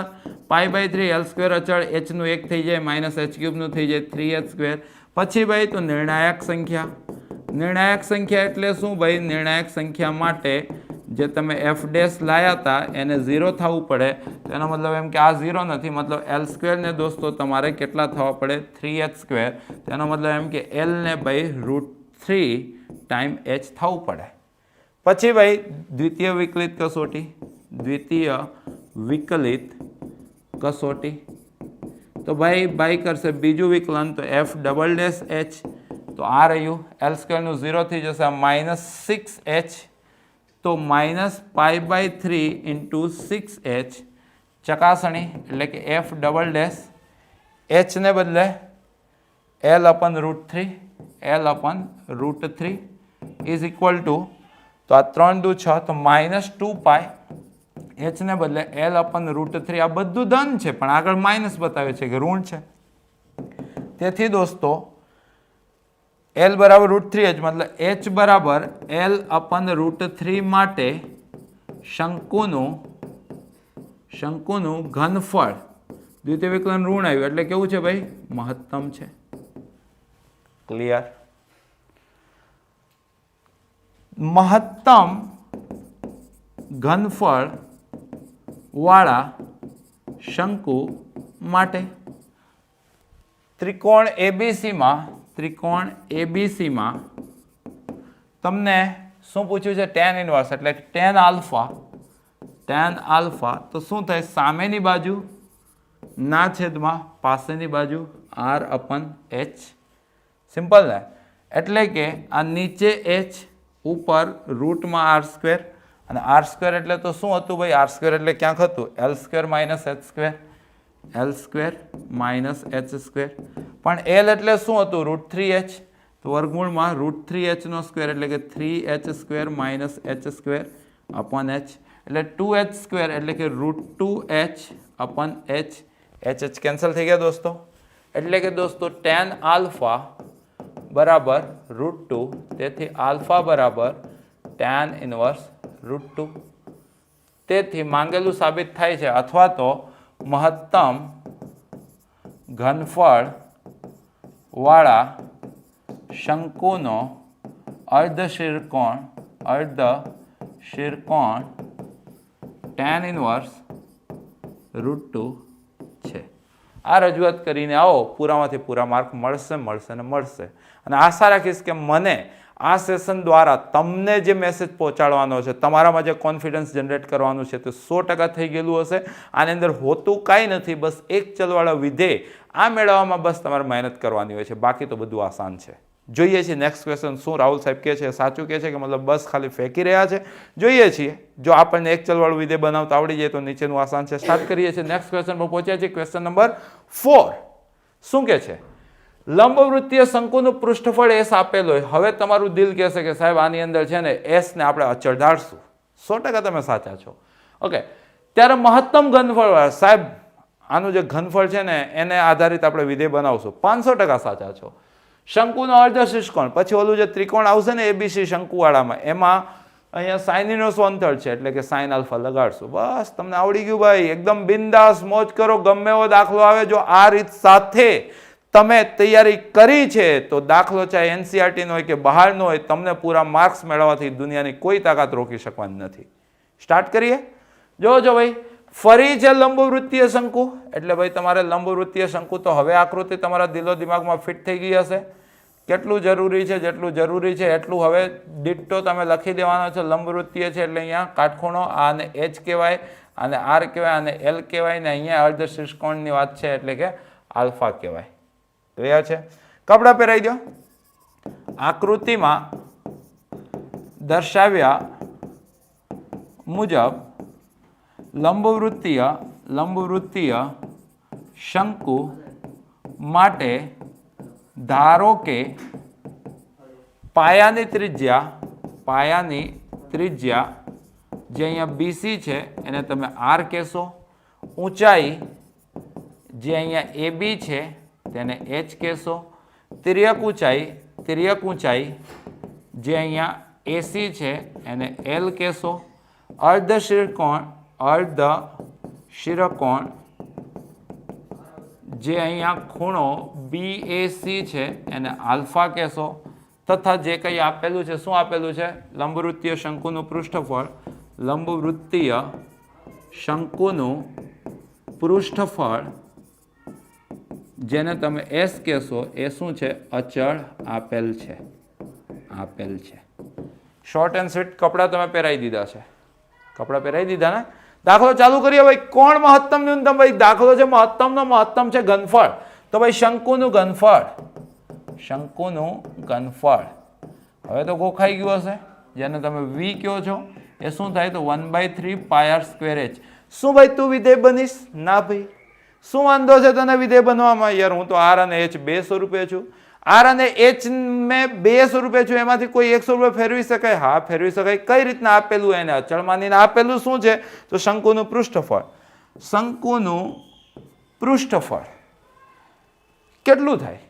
π/3 l² અચળ h નું 1 થઈ જાય -h³ નું થઈ જાય 3h². પછી ભાઈ તો નિર્ણાયક સંખ્યા એટલે શું ભાઈ? નિર્ણાયક સંખ્યા માટે જે તમે f' લાયા હતા એને 0 થવું પડે. તેનો મતલબ એમ કે આ 0 નથી, મતલબ l² ને દોસ્તો તમારે કેટલા થવા પડે? 3h². તેનો મતલબ એમ કે l ને ભાઈ √3 ટાઈમ h થવું પડે. પછી ભાઈ દ્વિતીય વિકલિત કસોટી. તો ભાઈ કરશે બીજું વિકલન તો f'(h). તો આ રહ્યું l² નું 0 થઈ જશે, -6h. તો -π/3 × 6h. ચકાસણી એટલે કે f'(h) ને બદલે l/√3 ઇઝ ઇક્વલ ટુ, તો આ 3 દુ 6 તો -2π, h ને બદલે l/√3. આ બધું ધન છે પણ આગળ માઇનસ બતાવે છે કે ઋણ છે. તેથી દોસ્તો l બરાબર √3h મતલબ h બરાબર l/√3 માટે શંકુનું ઘનફળ દ્વિતીય વિકલન ઋણ આવ્યું એટલે કેવું છે ભાઈ? મહત્તમ છે. ક્લિયર? મહત્તમ ઘનફળ વાળા શંકુ માટે ત્રિકોણ ABCમાં તમને શું પૂછ્યું છે? tan ઇન્વર્સ એટલે tan આલ્ફા. તો શું થાય? સામેની બાજુ ના છેદમાં પાસેની બાજુ r/h. સિમ્પલ ને? એટલે કે આ નીચે h, ઉપર રૂટમાં r². અને r² એટલે તો શું હતું ભાઈ? r² એટલે ક્યાંક હતું l² - h². પણ l એટલે શું હતું? √3h. તો વર્ગમૂળમાં √3h² એટલે કે 3h² - h² / h એટલે 2h² એટલે કે √2h / h. h કેન્સલ થઈ ગયા દોસ્તો. એટલે કે દોસ્તો tan આલ્ફા બરાબર √2. તેથી આલ્ફા બરાબર tan ઇન્વર્સ √2. તેથી માંગેલું સાબિત થાય છે, અથવા તો મહત્તમ ઘનફળ વાળા શંકુનો અર્ધશીર્ષકોણ tan ઇનવર્સ √2 છે. આ રજૂઆત કરીને આવો, પૂરામાંથી પૂરા માર્ક મળશે ને મળશે. અને આશા રાખીશ કે મને આ સેશન દ્વારા તમને જે મેસેજ પહોંચાડવાનો છે, તમારામાં જે કોન્ફિડન્સ જનરેટ કરવાનું છે તે 100% થઈ ગયેલું હશે. આની અંદર હોતું કાંઈ નથી, બસ એક ચલવાળા વિધેય આ મેળવવામાં બસ તમારે મહેનત કરવાની હોય છે, બાકી તો બધું આસાન છે. જોઈએ છીએ નેક્સ્ટ ક્વેશ્ચન શું રાહુલ સાહેબ કહે છે, સાચું કહે છે કે મતલબ બસ ખાલી ફેંકી રહ્યા છે. જોઈએ છીએ, જો આપણને એક ચલવાળું વિધેય બનાવતા આવડી જાય તો નીચેનું આસાન છે. સ્ટાર્ટ કરીએ છીએ. નેક્સ્ટ ક્વેશ્ચન પર પહોંચ્યા છીએ. ક્વેશ્ચન નંબર 4 શું કહે છે? લંબવૃત્તીય શંકુનું પૃષ્ઠફળ એસ આપેલ હોય. હવે તમારું દિલ કહેશે કે સાહેબ આની અંદર છે ને એસ ને આપણે અચળ ધારશું. 100% તમે સાચા છો. ઓકે, ત્યારે મહત્તમ ઘનફળ, સાહેબ આનું જે ઘનફળ છે ને એને આધારિત આપણે વિધેય બનાવશું. 500% સાચા છો. શંકુનો અર્ધશીર્ષકોણ, પછી ઓલું જે ત્રિકોણ આવશે ને એબીસી શંકુવાળામાં, એમાં અહીંયા સાઇન ઇનવર્સ 1/3 છે, એટલે કે સાઇન આલ્ફા લગાડશું. બસ તમને આવડી ગયું ભાઈ, એકદમ બિંદાસ મોજ કરો. ગમે એવો દાખલો આવે, જો આ રીત સાથે તમે તૈયારી કરી છે તો દાખલો ચાહે એનસીઆરટી નો હોય કે બહારનો હોય, તમને પૂરા માર્ક્સ મેળવવાથી દુનિયાની કોઈ તાકાત રોકી શકવાની નથી. સ્ટાર્ટ કરીએ. જોજો ભાઈ, ફરી છે લંબવૃત્તીય શંકુ, એટલે ભાઈ તમારે લંબવૃત્તીય શંકુ તો હવે આકૃતિ તમારા દિલો દિમાગમાં ફિટ થઈ ગઈ હશે. કેટલું જરૂરી છે, જેટલું જરૂરી છે એટલું હવે ડિટ્ટો તમે લખી દેવાનો છે. લંબવૃત્તીય છે એટલે અહીંયા કાટખૂણો, આને એચ કહેવાય, આને આર કહેવાય, આને એલ કહેવાય, ને અહીંયા અર્ધશીર્ષકોણની વાત છે એટલે કે આલ્ફા કહેવાય. ક્લિયર છે? કપડાં પહેરાઈ દો. આકૃતિમાં દર્શાવ્યા મુજબ લંબવૃત્તીય શંકુ માટે ધારો કે પાયાની ત્રિજ્યા જે અહીંયા બીસી છે એને તમે આર કહેશો. ઊંચાઈ જે અહીંયા એબી છે તેને એચ કહેશો. તિર્યક ઊંચાઈ જે અહીંયા એસી છે એને એલ કહેશો. અર્ધશીર્ષકોણ જે અહીંયા ખૂણો બીએસી છે એને આલ્ફા કહેશો. તથા જે કંઈ આપેલું છે, શું આપેલું છે? લંબવૃત્તીય શંકુનું પૃષ્ઠફળ જેને તમે એસ કહેશો એ શું છે? અચળ આપેલ છે. શોર્ટ એન્ડ સ્વીટ કપડાં તમે પહેરાવી દીધા છે. કપડાં પહેરાવી દીધા ને? દાખલો ચાલુ કરીએ ભાઈ. કોણ મહત્તમ ન્યૂનતમ? ભાઈ દાખલો છે મહત્તમ છે ઘનફળ, તો ભાઈ શંકુનું ઘનફળ હવે તો ગોખાઈ ગયું હશે. જેને તમે વી કહો છો એ શું થાય? તો 1/3 πr²h. શું ભાઈ તું વિધેય બનીશ? ના ભાઈ. શું વાંધો છે તને વિધેય બનવામાં? યાર હું તો આર અને એચ 200 રૂપિયા છું. આર અને એચ મેં 200 રૂપિયા છું, એમાંથી કોઈ 100 રૂપિયા ફેરવી શકાય? હા ફેરવી શકાય. કઈ રીતના આપેલું? એને અચળ માનીને આપેલું શું છે? તો શંકુનું પૃષ્ઠફળ કેટલું થાય?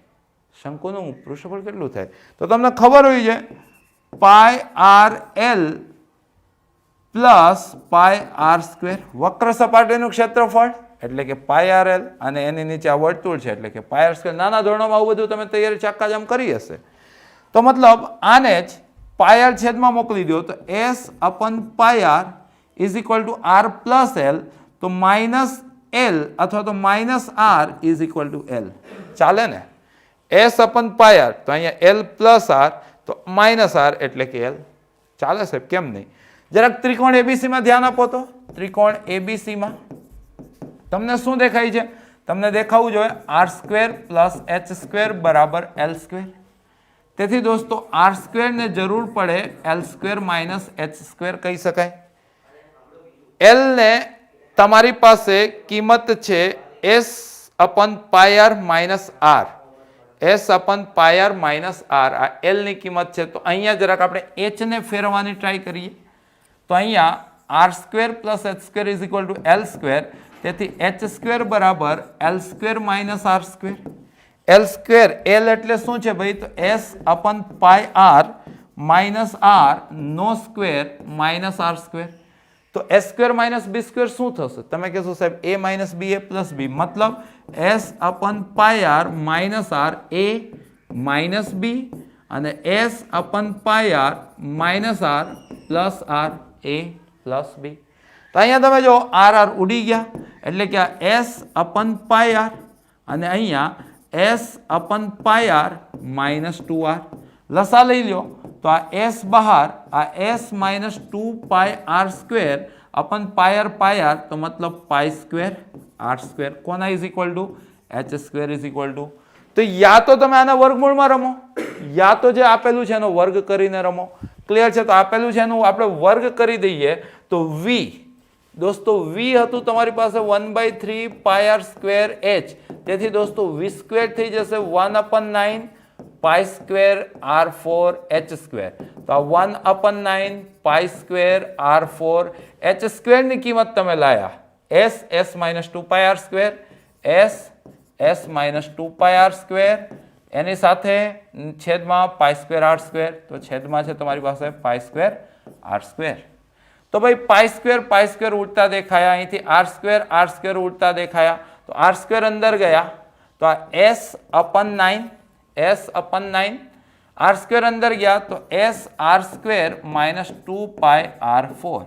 શંકુનું પૃષ્ઠફળ કેટલું થાય? તો તમને ખબર હોય છે πrl + πr². વક્ર સપાટીનું ક્ષેત્રફળ એટલે કે πrl, અને એની નીચે આ વર્તુળ છે એટલે કે πr². નાના ધોરણોમાં આવું બધું તમે તૈયારી ચાકાજામ કરી હશે. તો મતલબ આને જ πr છેદમાં મોકલી દો તો s/πr = r + l, તો -l અથવા તો -r = l. ચાલે ને? s/πr તો અહીંયા l + r તો -r એટલે કે l. ચાલે સાહેબ, કેમ નહીં? જરાક ત્રિકોણ એબીસીમાં ધ્યાન આપો તો. ત્રિકોણ એબીસીમાં તમને શું દેખાય છે? તમને દેખાવું જોઈએ r² + h² = l². તેથી દોસ્તો r² ને જરૂર પડે l² - h² કહી શકાય. l ને તમારી પાસે કિંમત છે s/πr - r. s/πr - r આ l ની કિંમત છે. તો અહીંયા જરાક આપણે h ને ફેરવવાની ટ્રાય કરીએ. તો અહીંયા r² + h² = l². તેથી h² = l² - r². l² l એટલે શું છે ભાઈ? તો s/πr - r² તો s² - b² શું થશે? તમે કહેશો સાહેબ a - b a + b, મતલબ s/πr - r a - b અને S upon pi R minus R plus R A plus B. તો અહીંયા તમે જો આર આર ઉડી ગયા એટલે કે આ એસ અપન પાય આર અને અહીંયા S upon pi R minus 2r. લસા લઈ લો તો આ એસ બહાર, આ S minus 2 r square upon pi R તો મતલબ પાય સ્ક્વેર આર સ્ક્વેર. કોના is equal to H square is equal to. તો યા તો તમે આના વર્ગમૂળમાં રમો, યા તો જે આપેલું છે એનો વર્ગ કરીને રમો. ક્લિયર છે? તો આપેલું છે એનું આપણે વર્ગ કરી દઈએ તો વી, દોસ્તો વી હતું તમારી પાસે 1/3 પાય આર સ્ક્વેર એચ. તેથી દોસ્તો વી સ્ક્વેર થઈ જશે 1/9 pi square R 4 H square. તો આ 1/9 પાય સ્ક્વેર આર 4 એચ સ્ક્વેરની કિંમત તમે લાયા S S minus 2 pi R square S S minus 2 pi R square એની સાથે છેદમાં પાય સ્ક્વેર આર સ્ક્વેર. તો છેદમાં છે તમારી પાસે પાય સ્ક્વેર આર સ્ક્વેર. તો ભાઈ પાય સ્ક્વેર ઉડતા દેખાયા, અહીંથી આર સ્ક્વેર ઉડતા દેખાયા. તો આર સ્ક્વેર અંદર ગયા તો આ એસ અપન 9 આર સ્ક્વેર અંદર ગયા તો S R square minus 2 pi R 4.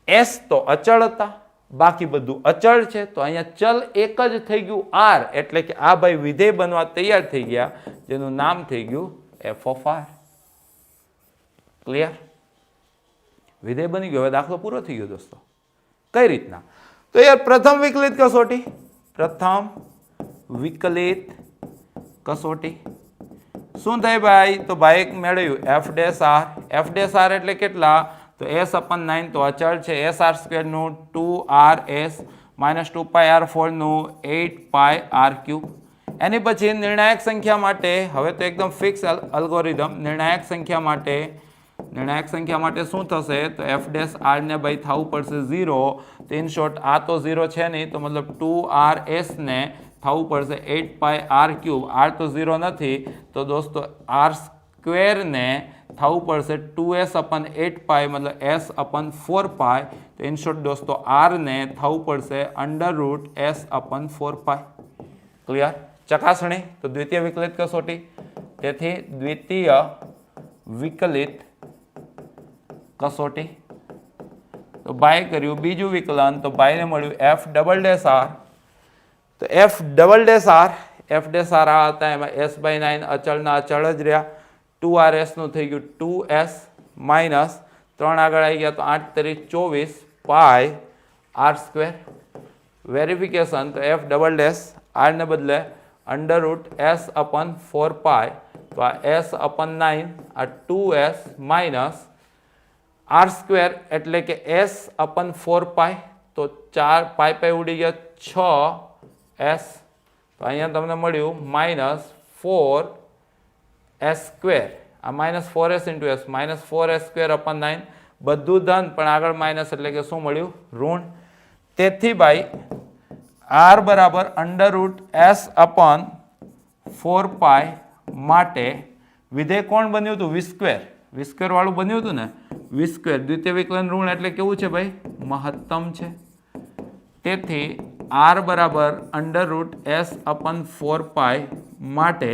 S તો અચળ હતા, બાકી બધું અચળ છે. તો અહીંયા ચલ એક જ થઈ ગયું આર, એટલે કે આ ભાઈ વિધેય બનવા તૈયાર થઈ ગયા જેનું નામ થઈ ગયું એફ ઓફ આર. ક્લિયર? વિધેય બની ગયો. હવે દાખલો પૂરો થઈ ગયો દોસ્તો. કઈ રીતના? તો યાર પ્રથમ વિકલિત કસોટી શું થાય ભાઈ? તો ભાઈ મેળવ્યું એફ ડેશ આર એટલે કેટલા? તો એસ અપન 9 તો અચળ છે S R સ્ક્વેરનું 2rs minus 2 pi R 4નું 8 pi R cube. એની પછી નિર્ણાયક સંખ્યા માટે હવે તો એકદમ ફિક્સ અલ્ગોરિધમ. નિર્ણાયક સંખ્યા માટે શું થશે? તો એફ ડેશ આર ને ભાઈ થવું પડશે 0. તો ઇન શોર્ટ આ તો 0 છે નહીં, તો મતલબ 2rs ને થવું પડશે 8 પાય આર ક્યુબ. આર તો 0 નથી, તો દોસ્તો આર સ્ક્વેર ને થવું પડશે 2s અપન 8 પાય મતલબ s અપન 4 પાય. તો ઇન શોર્ટ દોસ્તો આર ને થવું પડશે √s અપન 4 પાય. ક્લિયર? ચકાસણી. તો દ્વિતીય વિકલિત કસોટી. તેથી દ્વિતીય વિકલિત કસોટી. તો બાય કર્યું બીજું વિકલન, તો બાયને મળ્યું એફ ડબલ ડેશ આર. તો એફ ડબલ ડેશ આર આ હતા, એમાં s/9 અચળના અચળ જ રહ્યા. 2rs નું થઈ ગયું 2s માઇનસ 3 આગળ આવી ગયા તો 8 તરી 24 પાય આર સ્ક્વેર. વેરિફિકેશન. તો એફ ડબલ ડેશ આર ને બદલે √s અપન 4 પાય. તો આ s અપન 9 આ 2s માઇનસ આર સ્ક્વેર એટલે કે s અપન 4 પાય. તો 4 પાય ઉડી ગયા 6s. તો અહીંયા તમને મળ્યું માઇનસ 4s સ્ક્વેર. આ minus 4s into S minus 4s square અપન 9. બધું ધન પણ આગળ માઇનસ એટલે કે શું મળ્યું? ઋણ. તેથી ભાઈ આર બરાબર √s અપન 4 પાય માટે વિધેય કોણ બન્યું હતું? વી સ્ક્વેર વાળું બન્યું હતું ને? વી સ્ક્વેર દ્વિતીય વિકલન ઋણ એટલે કેવું છે ભાઈ? મહત્તમ છે. તેથી આર બરાબર √s અપન 4 પાય માટે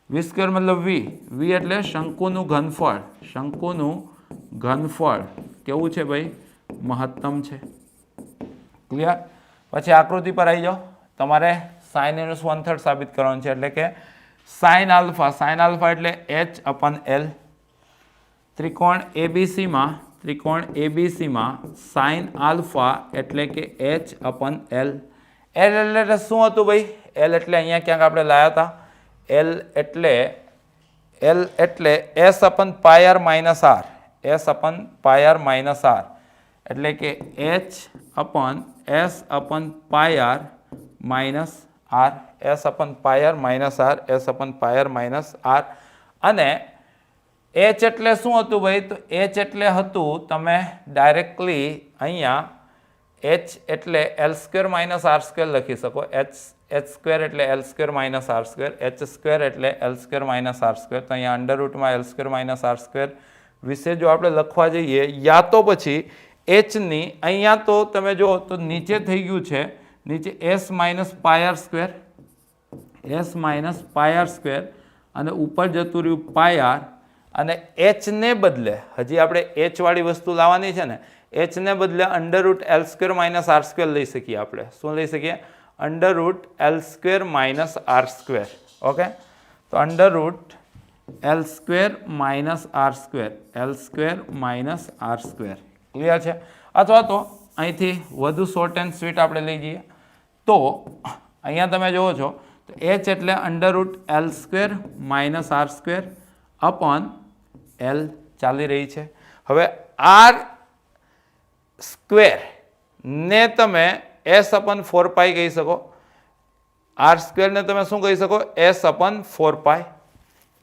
વી સ્ક્વેર મતલબ વી એટલે શંકુનું ઘનફળ કેવું છે ભાઈ? મહત્તમ છે. ક્લિયર? પછી આકૃતિ પર આવી જાઓ. તમારે સાઇન ઇન્વર્સ 1/3 સાબિત કરવાનું છે, એટલે કે સાઇન આલ્ફા એટલે h અપન l. ત્રિકોણ એબીસીમાં સાઇન આલ્ફા એટલે કે h અપન l. એટલે શું હતું ભાઈ? l એટલે અહીંયા ક્યાંક આપણે લાયા હતા. l એટલે s અપન pi R minus R. s અપન pi R minus R એટલે કે h અપન s અપન pi R minus R. s અપન pi R minus R. s અપન pi R minus R. અને h એટલે શું હતું ભાઈ? તો h એટલે હતું, તમે ડાયરેક્ટલી અહીંયા h એટલે l square minus R square લખી શકો. h સ્ક્વેર એટલે l square minus R square. h square એટલે l square minus R square. તો અહીંયા અંડર રૂટમાં l square minus R square વિશે જો આપણે લખવા જઈએ, યા તો પછી h ની અહીંયા તો તમે જો તો નીચે થઈ ગયું છે, નીચે s minus pi R square અને ઉપર જતું રહ્યું પાય આર, અને એચને બદલે હજી આપણે એચવાળી વસ્તુ લાવવાની છે ને, એચને બદલે √L² માઇનસ R² લઈ શકીએ આપણે. શું લઈ શકીએ? √L² minus R². ઓકે, તો √L² minus R², L² minus R². Clear છે? અથવા તો અહીંથી વધુ શોર્ટ એન્ડ સ્વીટ આપણે લઈ જઈએ તો અહીંયા તમે જુઓ છો તો એચ એટલે √L² minus R² upon L ચાલી રહી છે. હવે R² ને તમે S/4π કહી શકો, R² ને તમે શું કહી શકો? S/4π,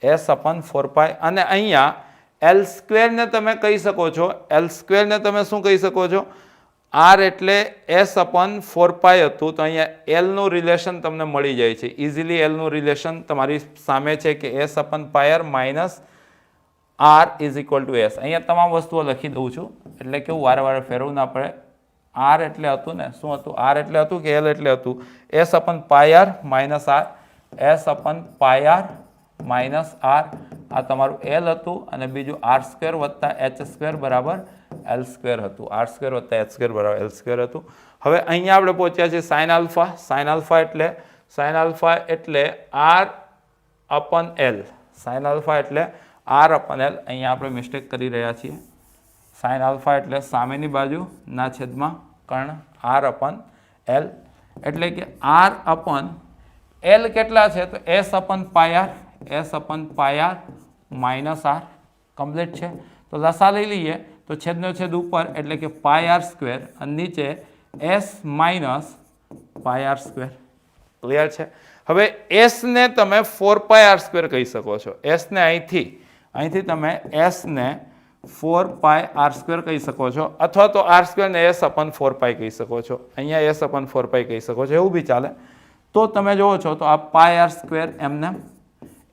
S/4π. અને અહીંયા L² ને તમે કહી શકો છો, L² ને તમે શું કહી શકો છો? R એટલે S/4π હતું, તો અહીંયા L નું રિલેશન તમને મળી જાય છે ઇઝીલી. L નું રિલેશન તમારી સામે છે કે S/πr minus R is equal two S. અહીંયા તમામ વસ્તુઓ લખી દઉં છું એટલે કેવું વારે વારે ફેરવવું ના પડે. R એટલે હતું ને, શું હતું? R એટલે હતું કે L એટલે હતું? S/πr minus R, S/πr minus R. આ તમારું L હતું અને બીજું R² વત્તા H² બરાબર L² હતું. R² વત્તા H² બરાબર L² હતું. હવે અહીંયા આપણે પહોંચ્યા છીએ સાઇન આલ્ફા. સાઇન આલ્ફા એટલે R/L. સાઇન આલ્ફા એટલે R/L. અહીંયા આપણે મિસ્ટેક કરી રહ્યા છીએ. સાઇન આલ્ફા એટલે સામેની બાજુ ના છેદમાં કર્ણ, R/L. એટલે કે R/L કેટલા છે? તો S/πr, S/πr minus R. Complete છે? તો લસા લઈ લઈએ તો છેદનો છેદ ઉપર એટલે કે πr² અને નીચે S માઇનસ πr². ક્લિયર છે? હવે S ને તમે 4πr² કહી શકો છો. S ને અહીંથી તમે S ને 4πr² કહી શકો છો, અથવા તો R² ને S/4π કહી શકો છો. અહીંયા S/4π કહી શકો છો, એવું બી ચાલે. તો તમે જુઓ છો તો આ πr² એમને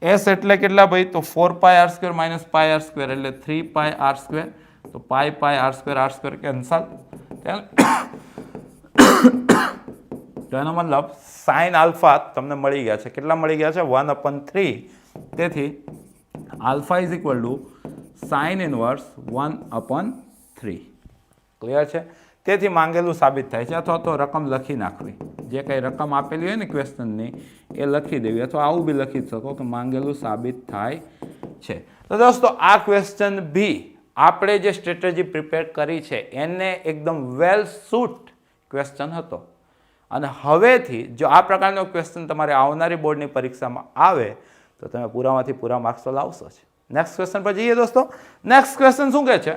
S એટલે કેટલા ભાઈ? તો 4πr² માઇનસ πr² એટલે 3πr². તો πr², કેન્સલ. તો એનો મતલબ સાઇન આલ્ફા તમને મળી ગયા છે. કેટલા મળી ગયા છે? 1/3. તેથી alpha is equal two sine inverse 1/3. Clear છે? તેથી માંગેલું સાબિત થાય છે. અથવા તો રકમ લખી નાખવી, જે કંઈ રકમ આપેલી હોય ને ક્વેશ્ચનની એ લખી દેવી, અથવા આવું બી લખી શકો કે માંગેલું સાબિત થાય છે. તો દોસ્તો આ ક્વેશ્ચન બી આપણે જે સ્ટ્રેટેજી પ્રિપેર કરી છે એને એકદમ વેલ સૂટ ક્વેશ્ચન હતો. અને હવેથી જો આ પ્રકારનો ક્વેશ્ચન તમારે આવનારી બોર્ડની પરીક્ષામાં આવે તો તમે પૂરામાંથી પૂરા માર્ક્સ તો લાવશો જ. નેક્સ્ટ ક્વેશ્ચન પર જઈએ દોસ્તો. નેક્સ્ટ ક્વેશ્ચન શું કહે છે?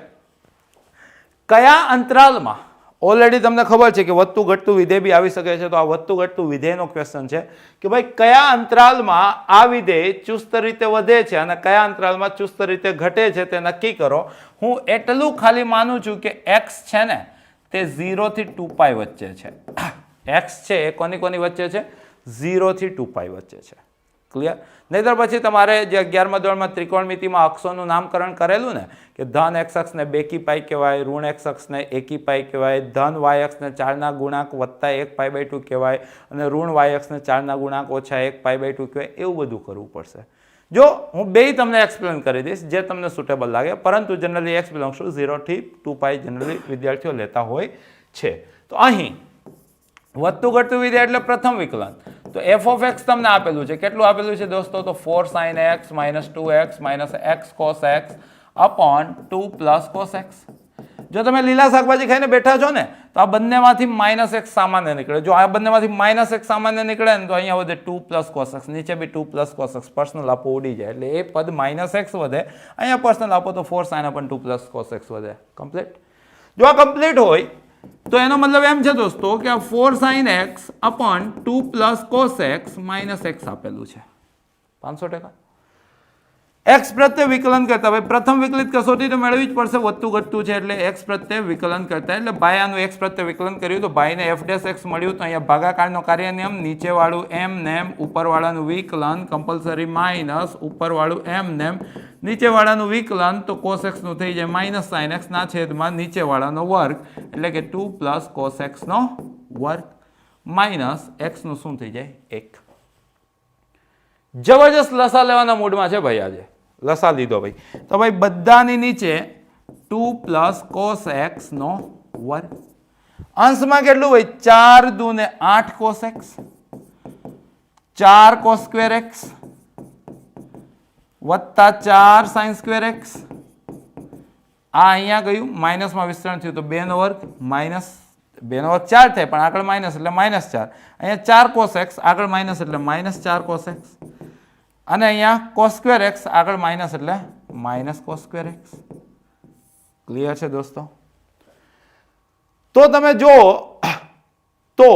કયા અંતરાલમાં, ઓલરેડી તમને ખબર છે કે વધતું ઘટતું વિધેય બી આવી શકે છે, તો આ વધતું ઘટતું વિધેયનો ક્વેશ્ચન છે કે ભાઈ કયા અંતરાલમાં આ વિધેય ચુસ્ત રીતે વધે છે અને કયા અંતરાલમાં ચુસ્ત રીતે ઘટે છે તે નક્કી કરો. હું એટલું ખાલી માનું છું કે x છે ને તે 0 થી 2π વચ્ચે છે. x છે એ કોની વચ્ચે છે? 0 થી 2π વચ્ચે છે. ક્લિયર? નહીતર પછી તમારે જે 11મા ધોરણમાં ત્રિકોણમિતિમાં અક્ષોનું નામકરણ કરેલું ને કે ધન x અક્ષને બેકી પાઈ કહેવાય, ઋણ x અક્ષને એકી પાઈ કહેવાય, ધન y અક્ષને 4ના ગુણાંક વત્તા 1π/2 કહેવાય અને ઋણ y અક્ષને 4ના ગુણાંક ઓછા 1π/2 કહેવાય. એવું બધું કરવું પડશે. જો હું બેય તમને એક્સપ્લેન કરી દઈશ જે તમને સુટેબલ લાગે, પરંતુ જનરલી x બિલોંગ્સ ટુ 0 થી 2π જનરલી વિદ્યાર્થીઓ લેતા હોય છે. તો અહીં વધતું ઘટતું વિધેય એટલે પ્રથમ વિકલન. તો f(x) તમને આપેલું છે. કેટલું આપેલું છે દોસ્તો? તો 4sin x - 2x - x cos x upon 2 plus cos x. જો તમે લીલા શાકભાજી ખાઈને બેઠા છો ને તો આ બંનેમાંથી -x સામાન્ય નીકળે. જો આ બંનેમાંથી -x સામાન્ય નીકળે ને તો અહીંયા વધે 2 plus cos x, નીચે બી 2 plus cos x. પર્સનલ આપો ઉડી જાય એટલે એ પદ -x વધે. અહીંયા પર્સનલ આપો તો 4sin upon 2 plus cos x વધે. કમ્પ્લીટ? જો આ કમ્પ્લીટ હોય તો એનો મતલબ એમ છે દોસ્તો કે આ 4sin x upon 2 plus cos x minus x આપેલું છે 500%. x પ્રત્યે વિકલન કરતા ભાઈ પ્રથમ વિકલિત કસોટી તો મેળવવી જ પડશે. વધતું ઘટતું છે એટલે x પ્રત્યે વિકલન કરતા એટલે બાય આનું x પ્રત્યે વિકલન કર્યું તો બાયને f' મળ્યું. તો અહીંયા ભાગાકારનો કાર્ય નિયમ, નીચેવાળું m નેમ ઉપરવાળાનું વિકલન કમ્પલસરી માઇનસ ઉપરવાળું m નેમ નીચેવાળાનું વિકલન તો cos x નું થઈ જાય માઇનસ sin x ના છેદમાં નીચેવાળાનો વર્ગ એટલે કે 2 plus cos x નો વર્ગ માઇનસ x નું શું થઈ જાય 1. જબરજસ્ત લસા લેવાના મૂડમાં છે ભાઈ આજે. લસા લીધો ભાઈ. તો ભાઈ બધાની નીચે 2 પ્લસ કોસ એક્સ નો વર્ગ. અંશમાં કેટલું ભાઈ? 4 દુ ને 8 cos x, 4 cos square x વત્તા 4 સાઇન સ્ક્વેર એક્સ. આ અહીંયા ગયું માઇનસમાં વિસ્તરણ થયું તો 2 નો વર્ગ માઇનસ 2 નો વર્ગ 4 થાય પણ આગળ માઇનસ એટલે -4. અહીંયા 4 કોસ એક્સ આગળ માઇનસ એટલે -4 કોસ એક્સ અને અહીંયા કોસ સ્ક્વેર એક્સ આગળ માઇનસ એટલે minus cos square x. Clear છે દોસ્તો? તો તમે જુઓ તો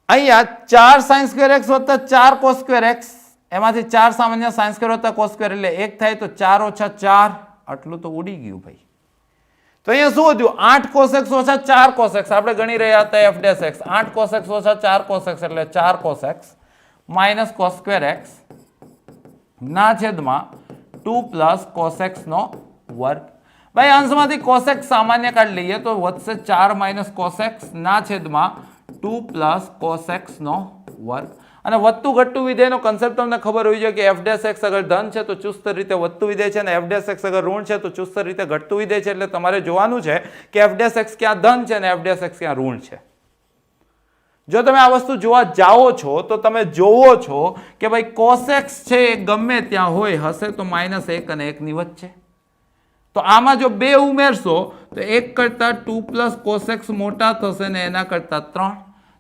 અહીંયા 4 સાઇન સ્ક્વેર એક્સ વત્તા 4 કોસ સ્ક્વેર એક્સ, એમાંથી 4 સામાન્ય સાઇન સ્ક્વેર વત્તા કોસ સ્ક્વેર એટલે 1 થાય તો 4 ઓછા 4, આટલું તો ઉડી ગયું ભાઈ. તો અહીંયા શું વધ્યું? 8 કોસ એક્સ ઓછા 4 કોસ એક્સ. આપણે ગણી રહ્યા હતા F dash x. 8 cos x ઓછા 4 કોસ એક્સ એટલે 4 cos x minus cos square x ના છેદમાં 2 પ્લસ કોસ એક્સ નો વર્ગ. ભાઈ અંશમાંથી કોસ એક્સ સામાન્ય કાઢી લઈએ તો વધશે 4 માઇનસ કોસ એક્સ ના છેદમાં 2 પ્લસ કોસ એક્સ નો વર્ગ. અને વધતું ઘટતું વિધેયનો કન્સેપ્ટ તમને ખબર હોવી જોઈએ કે એફ ડેશ એક્સ અગર ધન છે તો ચુસ્ત રીતે વધતું વિધેય છે અને એફ ડેશ એક્સ અગર ઋણ છે તો ચુસ્ત રીતે ઘટતું વિધેય છે. એટલે તમારે જોવાનું છે કે એફ ડેશ એક્સ ક્યાં ધન છે અને એફ ડેશ એક્સ ક્યાં ઋણ છે. જો તમે આ વસ્તુ જોવા જાઓ છો તો તમે જોવો છો કે ભાઈ કોસ એક્સ છે એ ગમે ત્યાં હોય હશે તો -1 અને 1 ની વચ્ચે. તો આમાં જો 2 ઉમેરશો તો 1 કરતા 2 પ્લસ કોસ એક્સ મોટા થશે ને એના કરતા 3.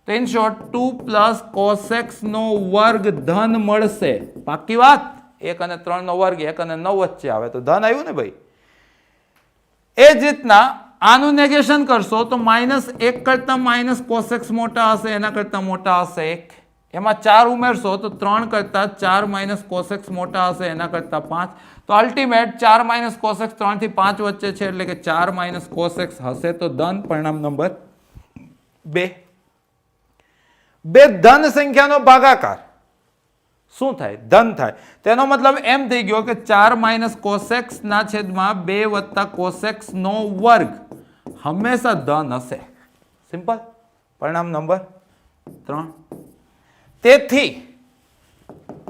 તો in short 2 plus cos X નો વર્ગ ધન મળશે. પાકી વાત? 1 અને 3 નો વર્ગ 1 અને 9 વચ્ચે આવે તો ધન આવ્યું ને ભાઈ. એ જ રીતના આનું નેગેશન કરશો તો -1 કરતા માઇનસ કોસ એક્સ મોટા હશે એના કરતા મોટા હશે 1. એમાં 4 ઉમેરશો તો 3 કરતા 4 માઇનસ કોસ એક્સ મોટા હશે એના કરતા 5. તો અલ્ટિમેટ 4 માઇનસ કોસ એક્સ 3 થી 5 વચ્ચે છે એટલે કે 4 માઇનસ કોસ એક્સ હશે તો ધન. પરિણામ નંબર 2. બે ધન સંખ્યાનો ભાગાકાર શું થાય? ધન થાય. તેનો મતલબ એમ થઈ ગયો કે 4 માઇનસ કોસ એક્સ ના છેદમાં 2 વત્તા કોસ એક્સ નો વર્ગ હંમેશા ધન હશે. સિમ્પલ. પરિણામ નંબર 3. તેથી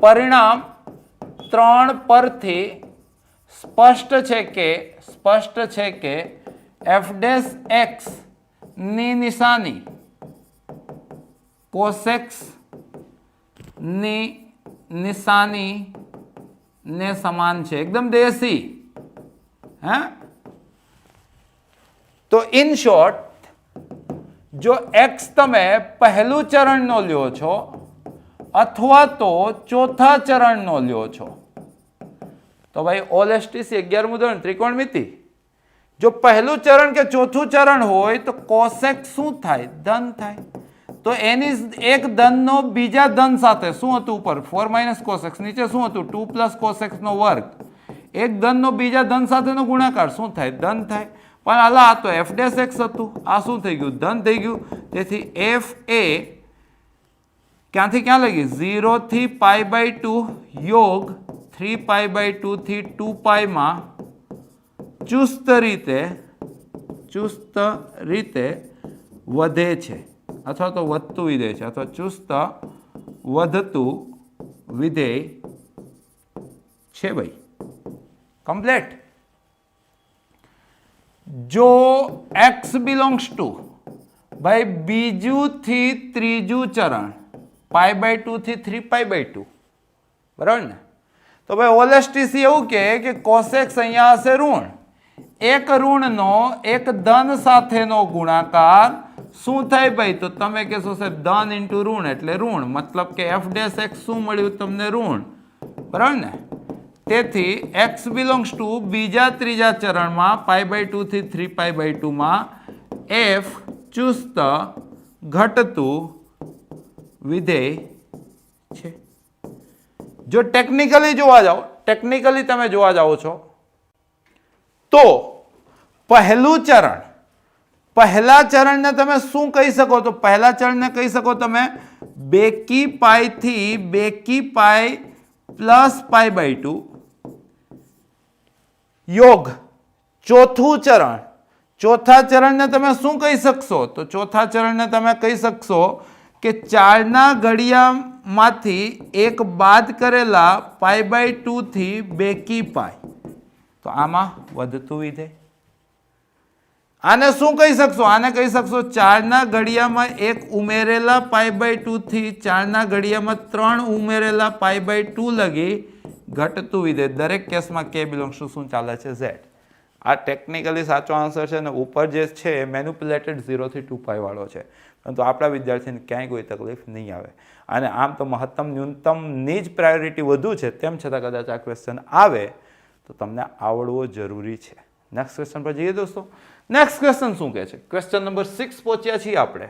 પરિણામ 3 પરથી સ્પષ્ટ છે કે એફ ડેશ એક્સ ની નિશાની કોસ એક્સ ની નિશાની ને સમાન છે. એકદમ દેશી. હે? તો ઇન શોર્ટ જો x તમે પહેલું ચરણનો લ્યો છો અથવા તો ચોથા ચરણનો લ્યો છો તો ભાઈ ઓએલએસટીસી 11મું ધોરણ ત્રિકોણમિતિ જો પહેલું ચરણ કે ચોથું ચરણ હોય તો કોસ એક્સ શું થાય? ધન થાય. તો એની એક ધનનો બીજા ધન સાથે શું હતું? ઉપર 4 માઇનસ કોસ એક્સ, નીચે શું હતું? 2 પ્લસ કોસ એક્સ નો વર્ગ. એક ધનનો બીજા ધન સાથેનો ગુણાકાર શું થાય? ધન થાય. પણ આલા આ તો એફ ડેશ એક્સ હતું, આ શું થઈ ગયું? ધન થઈ ગયું. તેથી એફ એ ક્યાંથી ક્યાં લઈ ગઈ? 0 થી π/2 યોગ 3π/2 થી 2π માં ચુસ્ત રીતે વધે છે અથવા તો વધતું વિધેય છે અથવા ચુસ્ત વધતું વિધેય છે ભાઈ. કમ્પ્લીટ. જો x બિલોંગ્સ ટુ ભાઈ બીજું થી ત્રીજું ચરણ π/2 થી 3π/2 બરાબર ને? તો ભાઈ ઓએલએસટીસી એવું કે કોસ એક્સ અહીંયા હશે ઋણ. એક ઋણનો એક ધન સાથેનો ગુણાકાર શું થાય ભાઈ? તો તમે કહેશો સાહેબ ધન ઇન્ટુ ઋણ એટલે ઋણ, મતલબ કે એફ ડેશ એક્સ શું મળ્યું તમને? ઋણ. બરાબર ને? તેથી x બિલોંગ્સ ટુ બીજા ત્રીજા ચરણમાં π/2 થી 3π/2 માં f ચુસ્ત ઘટતું વિધેય છે. જો ટેકનિકલી જોવા જાઓ, ટેકનિકલી તમે જોવા જાઓ છો તો પહેલું ચરણ, પહેલા ચરણને તમે શું કહી શકો? તો પહેલા ચરણને કહી શકો તમે બેકી પાઈ થી બેકી પાઈ પ્લસ π/2 યોગ ચોથું ચરણ. ચોથા ચરણને તમે શું કહી શકશો? તો ચોથા ચરણને તમે કહી શકશો કે 4ના ઘડિયામાંથી 1 બાદ કરેલા π/2 થી બેકી પાઈ, તો આમાં વધતું વિધેય. આને શું કહી શકશો? આને કહી શકશો 4ના ઘડિયામાં 1 ઉમેરેલા π/2 થી 4ના ઘડિયામાં 3 ઉમેરેલા π/2 લગી ઘટતું વિધેય. દરેક કેસમાં k બિલોંગ્સ ટુ શું ચાલે છે? z. આ ટેકનિકલી સાચો આન્સર છે, અને ઉપર જે છે એ મેન્યુપ્યુલેટેડ 0 થી 2π વાળો છે, પરંતુ આપણા વિદ્યાર્થીને ક્યાંય કોઈ તકલીફ નહીં આવે. અને આમ તો મહત્તમ ન્યૂનતમની જ પ્રાયોરિટી વધુ છે, તેમ છતાં કદાચ આ ક્વેશ્ચન આવે તો તમને આવડવો જરૂરી છે. નેક્સ્ટ ક્વેશ્ચન પર જઈએ દોસ્તો. નેક્સ્ટ ક્વેશ્ચન શું કહે છે? ક્વેશ્ચન નંબર 6 પહોંચ્યા છીએ આપણે.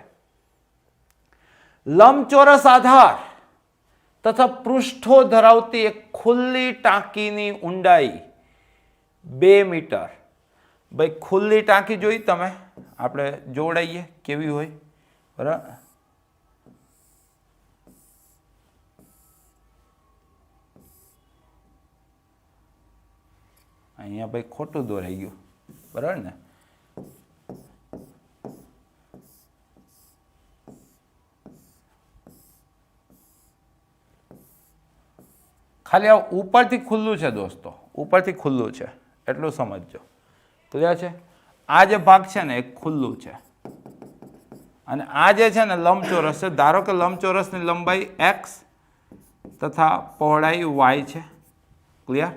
લંબચોરસ આધાર તથા પૃષ્ઠો ધરાવતી એક ખુલ્લી ટાંકીની ઊંડાઈ 2 મીટર. ભાઈ ખુલ્લી ટાંકી જોઈ તમે? આપણે જોડાઈએ કેવી હોય, બરાબર? અહીંયા ભાઈ ખોટું દોરાઈ ગયું, બરાબર ને? ખાલી આ ઉપરથી ખુલ્લું છે દોસ્તો, ઉપરથી ખુલ્લું છે એટલું સમજજો. ક્લિયર છે? આ જે ભાગ છે ને એ ખુલ્લું છે, અને આ જે છે ને લંબચોરસ છે. ધારો કે લંબચોરસની લંબાઈ x તથા પહોળાઈ y છે. ક્લિયર?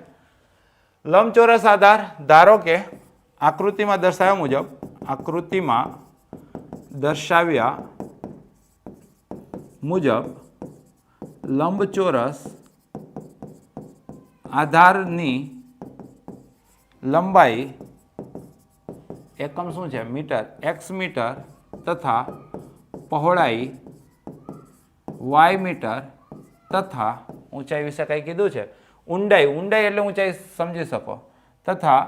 લંબચોરસ આધાર ધારો કે આકૃતિમાં દર્શાવ્યા મુજબ, આકૃતિમાં દર્શાવ્યા મુજબ લંબચોરસ આધારની લંબાઈ એકમ શું છે? મીટર, x મીટર તથા પહોળાઈ y મીટર તથા ઊંચાઈ વિશે કંઈ કીધું છે? ઊંડાઈ. ઊંડાઈ એટલે ઊંચાઈ સમજી શકો. તથા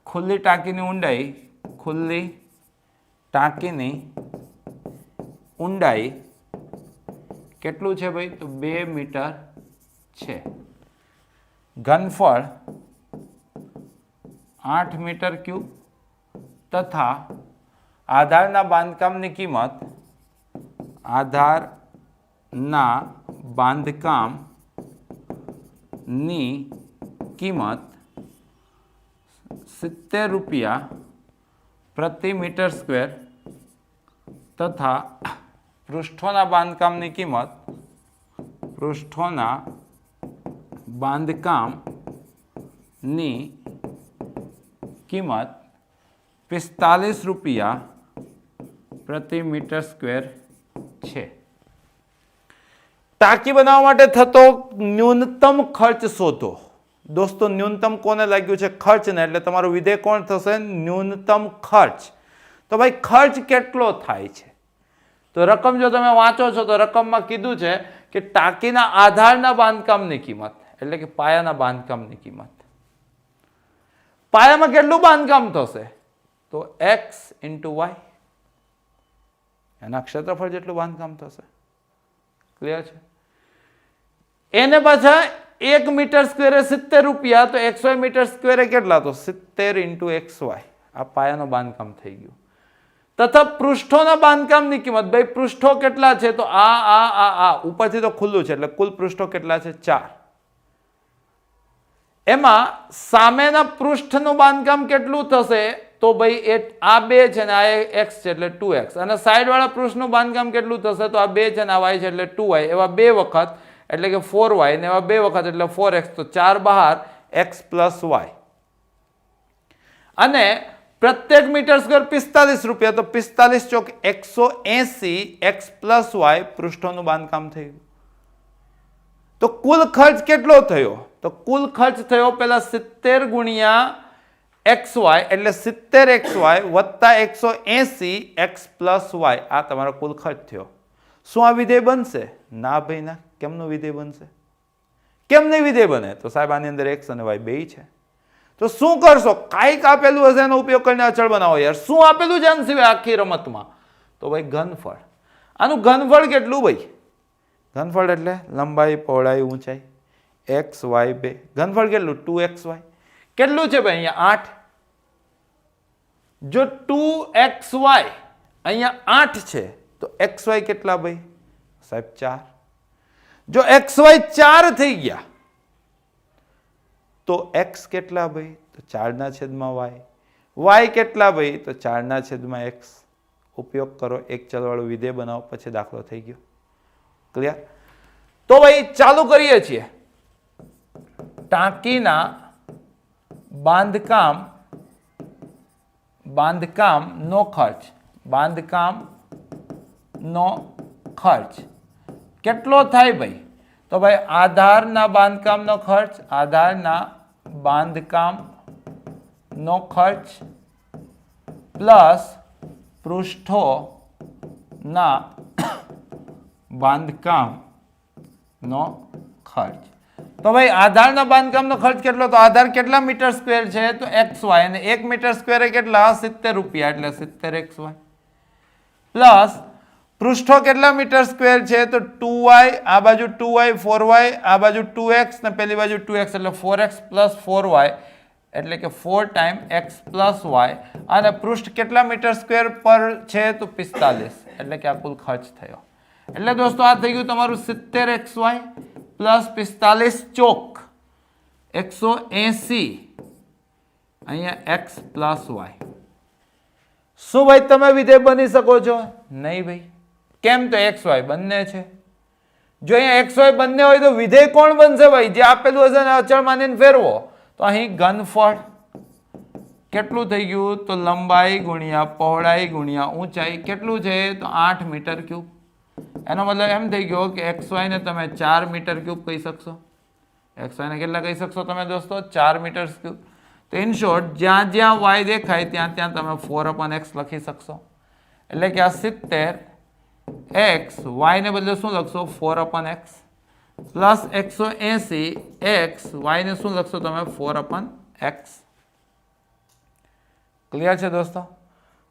ખુલ્લી ટાંકીની ઊંડાઈ, ખુલ્લી ટાંકીની ઊંડાઈ કેટલું છે ભાઈ? તો 2 મીટર છે. ઘનફળ 8 મીટર ક્યુબ તથા આધારના બાંધકામની કિંમત, આધારના બાંધકામની કિંમત 70 રૂપિયા પ્રતિ મીટર સ્ક્વેર તથા પૃષ્ઠોના બાંધકામની કિંમત, પૃષ્ઠોના બાંધકામની કિંમત 45 રૂપિયા પ્રતિ મીટર સ્ક્વેર છે. ટાંકી બનાવવા માટે થતો ન્યૂનતમ ખર્ચ શોધો. દોસ્તો ન્યૂનતમ કોને લાગ્યું છે? ખર્ચને. એટલે તમારું વિધેય કોણ થશે? ન્યૂનતમ ખર્ચ. તો ભાઈ ખર્ચ કેટલો થાય છે? તો રકમ જો તમે વાંચો છો તો રકમમાં કીધું છે કે ટાંકીના આધારના બાંધકામની કિંમત, એટલે કે પાયાના બાંધકામની કિંમત. પાયામાં કેટલું બાંધકામ થશે? તો x × y, એના ક્ષેત્રફળ જેટલું બાંધકામ થશે. ક્લિયર છે? એને પાછા 1 મીટર સ્ક્વેરે 70 રૂપિયા, તો xy મીટર સ્ક્વેરે કેટલા? તો 70 × xy. આ પાયાનું બાંધકામ થઈ ગયું. તથા પૃષ્ઠોના બાંધકામની કિંમત, ભાઈ પૃષ્ઠો કેટલા છે? તો આ ઉપરથી તો ખુલ્લું છે, એટલે કુલ પૃષ્ઠો કેટલા છે? 4. એમાં સામેના પૃષ્ઠનું બાંધકામ કેટલું થશે? તો ભાઈ આ 2 છે ને આ x છે એટલે 2x, અને સાઈડ વાળા પૃષ્ઠનું બાંધકામ કેટલું થશે? તો આ 2 છે ને આ y છે એટલે 2y. એવા 2 વખત એટલે કે 4y, ને એવા 2 વખત એટલે 4x. તો 4 બહાર x + y. અને પ્રત્યેક મીટર સ્ક્વેર 45 રૂપિયા, તો 45 ચોક 180 x + y પૃષ્ઠોનું બાંધકામ થયું. તો કુલ ખર્ચ કેટલો થયો? તો કુલ ખર્ચ થયો પેલા 70 ગુણ્યા xy, એટલે 70xy વત્તા 180 x + y. આ તમારો કુલ ખર્ચ થયો. શું આ વિધેય બનશે? ના ભાઈ ના. કેમનું વિધેય બનશે? કેમ નહીં વિધેય બને? તો સાહેબ આની અંદર x અને y બે છે. તો શું કરશો? કાંઈક આપેલું હશે એનો ઉપયોગ કરીને અચળ બનાવો યાર. શું આપેલું છે આના સિવાય આખી રમતમાં? તો ભાઈ ઘનફળ. આનું ઘનફળ કેટલું ભાઈ? ઘનફળ એટલે લંબાઈ, પહોળાઈ, ઊંચાઈ, x y 2. ઘનફળ કેટલું? 2xy. કેટલું છે ભાઈ? અહીંયા 8. જો 2xy અહીંયા 8 છે તો xy કેટલા ભાઈ? साहेब 4। जो एक्स वाय 4 થઈ ગયા તો x કેટલા ભાઈ? તો 4/y। y કેટલા ભાઈ? તો 4/x। ઉપયોગ કરો, એક ચલવાળું વિધેય બનાવો, પછી દાખલો થઈ ગયો। ક્લિયર? તો ભાઈ ચાલુ કરીએ છીએ। ટાંકીના બાંધકામનો ખર્ચ કેટલો થાય ભાઈ? તો ભાઈ આધારના બાંધકામનો ખર્ચ પ્લસ પૃષ્ઠોના બાંધકામનો ખર્ચ। તો ભાઈ આધારના બાંધકામનો ખર્ચ કેટલો? તો આધાર કેટલા મીટર સ્ક્વેર છે? તો XY, અને 1 મીટર સ્ક્વેર કેટલા? 70 રૂપિયા, એટલે 70XY પ્લસ પૃષ્ઠો કેટલા મીટર સ્ક્વેર છે? તો 2y, આ બાજુ 2y, 4y, આ બાજુ 2x ને પેલી બાજુ 2x, એટલે 4x પ્લસ 4y, એટલે કે 4 ટાઈમ x પ્લસ y, અને પૃષ્ઠ કેટલા મીટર સ્ક્વેર પર છે? તો 45, એટલે કે આ કુલ ખર્ચ થયો। એટલે દોસ્તો આ થઈ ગયું તમારું 70XY પ્લસ 45 ચોક 180, અહીંયા x પ્લસ y। શું ભાઈ તમે વિધેય બની શકો છો? નહીં ભાઈ। કેમ? તો XY બંને છે। જો અહીંયા XY બંને હોય તો વિધેય કોણ બનશે ભાઈ? જે આપેલું હશે ને અચળ માનીને ફેરવો। તો અહીં ઘનફળ કેટલું થઈ ગયું? તો લંબાઈ ગુણ્યા પહોળાઈ ગુણ્યા ઊંચાઈ કેટલું છે? તો 8 મીટર ક્યુબ। એનો મતલબ એમ થઈ ગયો કે XY ને તમે 4 મીટર ક્યુબ કહી શકશો। XY ને કેટલા કહી શકશો તમે દોસ્તો? 4 મીટર ક્યુબ। તો ઇન શોર્ટ જ્યાં જ્યાં y દેખાય ત્યાં ત્યાં તમે 4/x લખી શકશો। એટલે કે આ 70x y ને બદલે શું લખશો? 4/x પ્લસ 180x y ને શું લખશો તમે? 4/x। ક્લિયર છે દોસ્તો?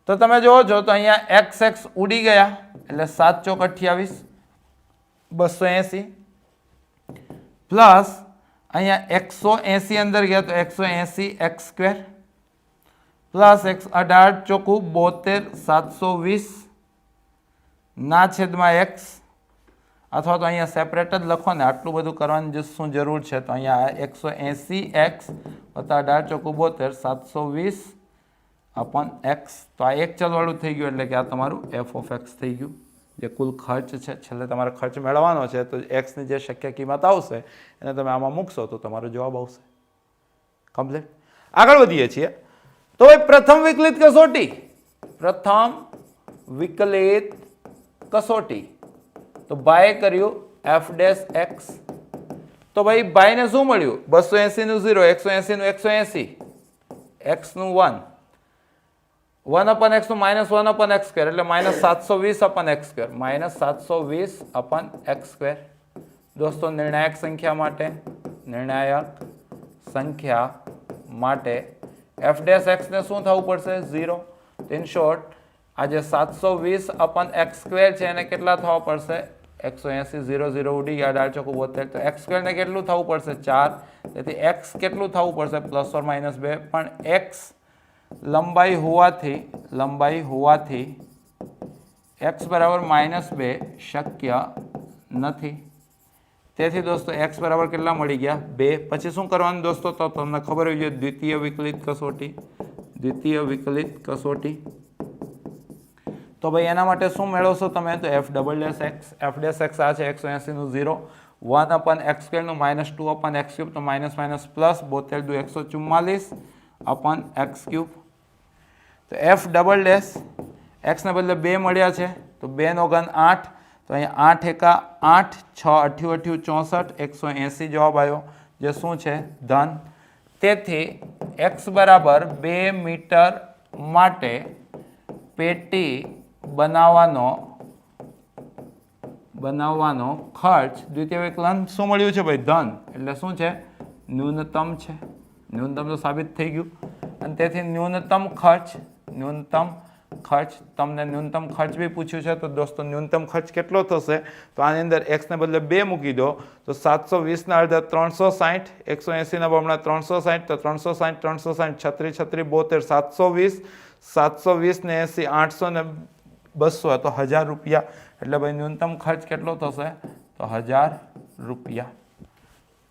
તો તમે જોવો છો તો અહીંયા x ઉડી ગયા, એટલે 7 ચોક 28 280 પ્લસ અહીંયા 180 અંદર ગયા તો 180x સ્ક્વેર પ્લસ 18 ચોકું 72 720 ના છેદમાં x, અથવા તો અહીંયા સેપરેટ જ લખો ને, આટલું બધું કરવાની શું જરૂર છે? તો અહીંયા 180x વત્તા 18 ચોકું 72 720/x। તો આ એક ચલવાળું થઈ ગયું, એટલે કે આ તમારું f(x) થઈ ગયું, જે કુલ ખર્ચ છે। છેલ્લે તમારે ખર્ચ મેળવવાનો છે, તો x ની જે શક્ય કિંમત આવશે એને તમે આમાં મૂકશો તો તમારો જવાબ આવશે। કમ્પ્લીટ। આગળ વધીએ છીએ। તો ભાઈ પ્રથમ વિકલિત કસોટી તો બાય કર્યું f'(x). તો ભાઈ બાય ને શું મળ્યું? 280 નું 0, 180 નું 180, x નું 1, 1/x નું -1/x સ્ક્વેર, એટલે -720/x સ્ક્વેર, -720/x સ્ક્વેર। દોસ્તો નિર્ણાયક સંખ્યા માટે f'(x) ને શું થવું પડશે? 0। ઇન શોર્ટ આ જે 720/x સ્ક્વેર છે એને કેટલા થવા પડશે? 180 0 0 ઉડી ગયા, 18 ચોકું 72, તો x સ્ક્વેર ને કેટલું થવું પડશે? 4। તેથી x કેટલું થવું પડશે? ±2। પણ x લંબાઈ હોવાથી x બરાબર -2 શક્ય નથી। તેથી દોસ્તો x બરાબર કેટલા મળી ગયા? 2। પછી શું કરવાનું દોસ્તો? તો તમને ખબર હોવી જોઈએ દ્વિતીય વિકલિત કસોટી। તો ભાઈ એના માટે શું મેળવશો તમે? તો f'(x) આ છે 180 નું 0, 1/x સ્ક્વેર નું -2/x ક્યુબ, તો માઇનસ પ્લસ 72 દુ 144/x ક્યુબ। તો f'(x) ને બદલે 2 મળ્યા છે, તો 2 નો ઘન 8, તો અહીંયા 8 એકા 8, 6 88 64, 180 જવાબ આવ્યો, જે શું છે? ધન। તેથી x બરાબર 2 મીટર માટે પેટી બનાવવાનો ખર્ચ દ્વિતીય વિકલન શું મળ્યું છે ભાઈ? ધન। એટલે શું છે? ન્યૂનતમ છે। ન્યૂનતમ તો સાબિત થઈ ગયું, અને તેથી ન્યૂનતમ ખર્ચ તમને ન્યૂનતમ ખર્ચ બી પૂછ્યું છે। તો દોસ્તો ન્યૂનતમ ખર્ચ કેટલો થશે? તો આની અંદર x ને બદલે 2 મૂકી દો, તો 720 ના અડધા 360, 180 ના બમણા 360, તો 360 360 36 36 72 720 720 ને 80 800 ને 200 તો 1000 રૂપિયા, એટલે ભાઈ ન્યૂનતમ ખર્ચ કેટલો થશે તો 1000 રૂપિયા.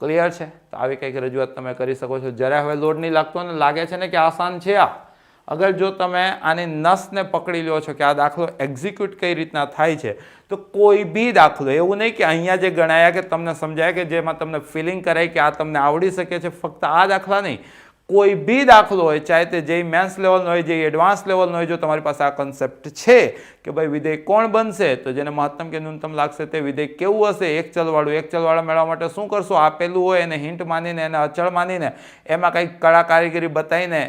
ક્લિયર છે? તો આવી કંઈક રજૂઆત તમે કરી શકો છો. જ્યારે હવે લોડ નહીં લાગતો અને લાગે છે ને કે આસાન છે આ, અગર જો તમે આની નસને પકડી લો છો કે આ દાખલો એક્ઝિક્યુટ કઈ રીતના થાય છે, તો કોઈ બી દાખલો એવું નહીં કે અહીંયા જે ગણાયા કે તમને સમજાય કે જેમાં તમને ફિલિંગ કરાય કે આ તમને આવડી શકે છે, ફક્ત આ દાખલા નહીં, કોઈ બી દાખલો હોય, ચાહે તે જે મેન્સ લેવલનો હોય, જે એડવાન્સ લેવલનો હોય, જો તમારી પાસે આ કન્સેપ્ટ છે કે ભાઈ વિધેય કોણ બનશે, તો જેને મહત્તમ કે ન્યૂનતમ લાગશે તે વિધેય કેવું હશે, એક ચલવાળું મેળવવા માટે શું કરશો, આપેલું હોય એને હિન્ટ માનીને, એને અચળ માનીને, એમાં કંઈક કળા કારીગરી બતાવીને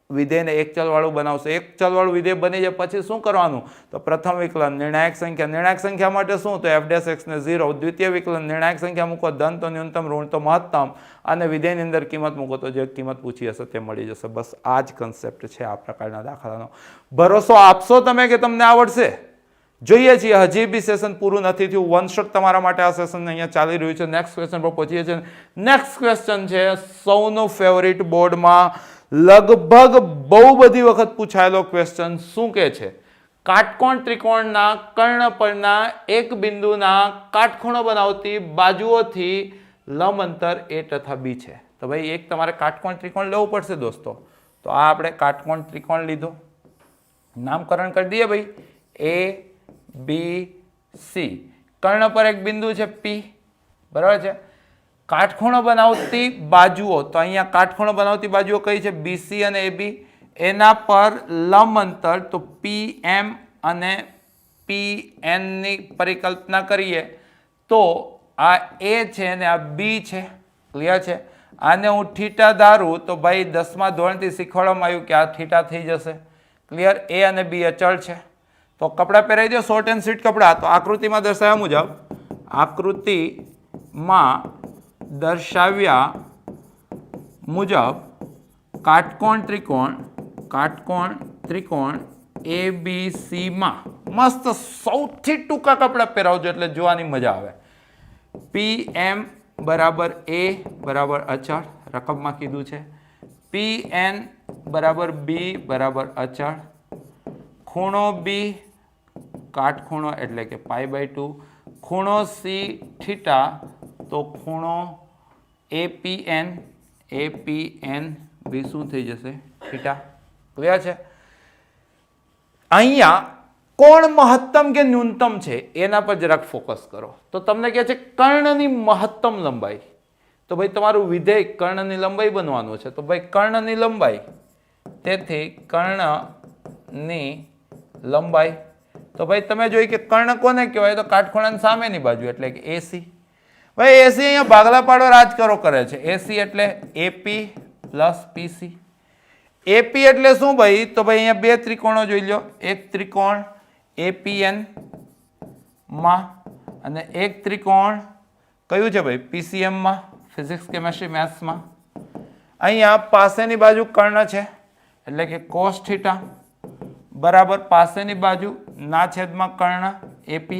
વિધેયને એક ચલવાળું બનાવશો. એક ચલવાળું વિધેય બની જાય પછી શું કરવાનું, તો પ્રથમ વિકલન નિર્ણાયક સંખ્યા માટે શું, તો f' ને 0, દ્વિતીય વિકલન નિર્ણાયક સંખ્યા મૂકો, ધન તો ન્યૂનતમ, ઋણ તો મહત્તમ, અને વિધેયની અંદર કિંમત મૂકો તો જે કિંમત પૂછી હશે તે મળી જશે. બસ આ જ કન્સેપ્ટ છે આ પ્રકારના દાખલાનો. ભરોસો આપશો તમે કે તમને આવડશે? જોઈએ છીએ, હજી બી સેશન પૂરું નથી થયું. વન શોટ તમારા માટે આ સેશન અહીંયા ચાલી રહ્યું છે. નેક્સ્ટ ક્વેશ્ચન પર પહોંચીએ છીએ. નેક્સ્ટ ક્વેશ્ચન છે સૌનો ફેવરિટ, બોર્ડમાં લગભગ બહુ બધી વખત પૂછાયેલો ક્વેશ્ચન. શું કે છે? કાટકોણ ત્રિકોણના કર્ણ પરના એક બિંદુના કાટખૂણો બનાવતી બાજુઓથી લંબ અંતર a તથા b છે. તો ભાઈ એક તમારે કાટકોણ ત્રિકોણ લેવું પડશે દોસ્તો. તો આ આપણે કાટકોણ ત્રિકોણ લીધો, નામકરણ કરી દઈએ ભાઈ, a b c. કર્ણ પર એક બિંદુ છે p, બરાબર છે. કાટખૂણો બનાવતી બાજુઓ, તો અહીંયા કાટખૂણો બનાવતી બાજુઓ કઈ છે, BC અને AB. એના પર લંબ અંતર તો PM અને PN ની પરિકલ્પના કરીએ તો આ A છે અને આ B છે. ક્લિયર છે? આને હું થીટા ધારું તો ભાઈ 10મા ધોરણથી શીખવાડવામાં આવ્યું કે આ થીટા થઈ જશે. ક્લિયર? A અને B અચળ છે. તો કપડાં પહેરાઈ દો, શોર્ટ એન્ડ સ્વીટ કપડાં. તો આકૃતિમાં દર્શાવ્યા મુજબ, આકૃતિમાં દર્શાવ્યા મુજબ કાટકોણ ત્રિકોણ ABC માં મસ્ત સૌથી ટૂંકા કપડાં પહેરાવજો એટલે જોવાની મજા આવે. PM બરાબર A બરાબર અચળ, રકમમાં કીધું છે. PN બરાબર B બરાબર અચળ. ખૂણો B કાટખૂણો એટલે કે π/2. ખૂણો C થીટા તો ખૂણો APN B શું થઈ જશે, થીટા. ક્લિયર છે? અહીંયા કોણ મહત્તમ કે ન્યૂનતમ છે એના પર જરાક ફોકસ કરો. તો તમને કહે છે કર્ણની મહત્તમ લંબાઈ. તો ભાઈ તમારું વિધેય કર્ણની લંબાઈ બનવાનું છે. તો ભાઈ કર્ણની લંબાઈ, તેથી કર્ણની લંબાઈ. તો ભાઈ તમે જોઈ કે કર્ણ કોને કહેવાય, તો કાટખૂણાની સામેની બાજુ એટલે કે AC. ભાઈ AC અહીંયા ભાગલા પાડો રાજકરો કરે છે. AC એટલે AP પ્લસ PC. AP એટલે શું ભાઈ, તો ભાઈ અહીંયા બે ત્રિકોણો જોઈ લો. એક ત્રિકોણ APN માં અને એક ત્રિકોણ કયું છે ભાઈ, PCM માં, ફિઝિક્સ કેમેસ્ટ્રી મેથ્સમાં. અહીંયા પાસેની બાજુ કર્ણ છે એટલે કે cos થીટા બરાબર પાસેની બાજુ ના છેદમાં કર્ણ AP.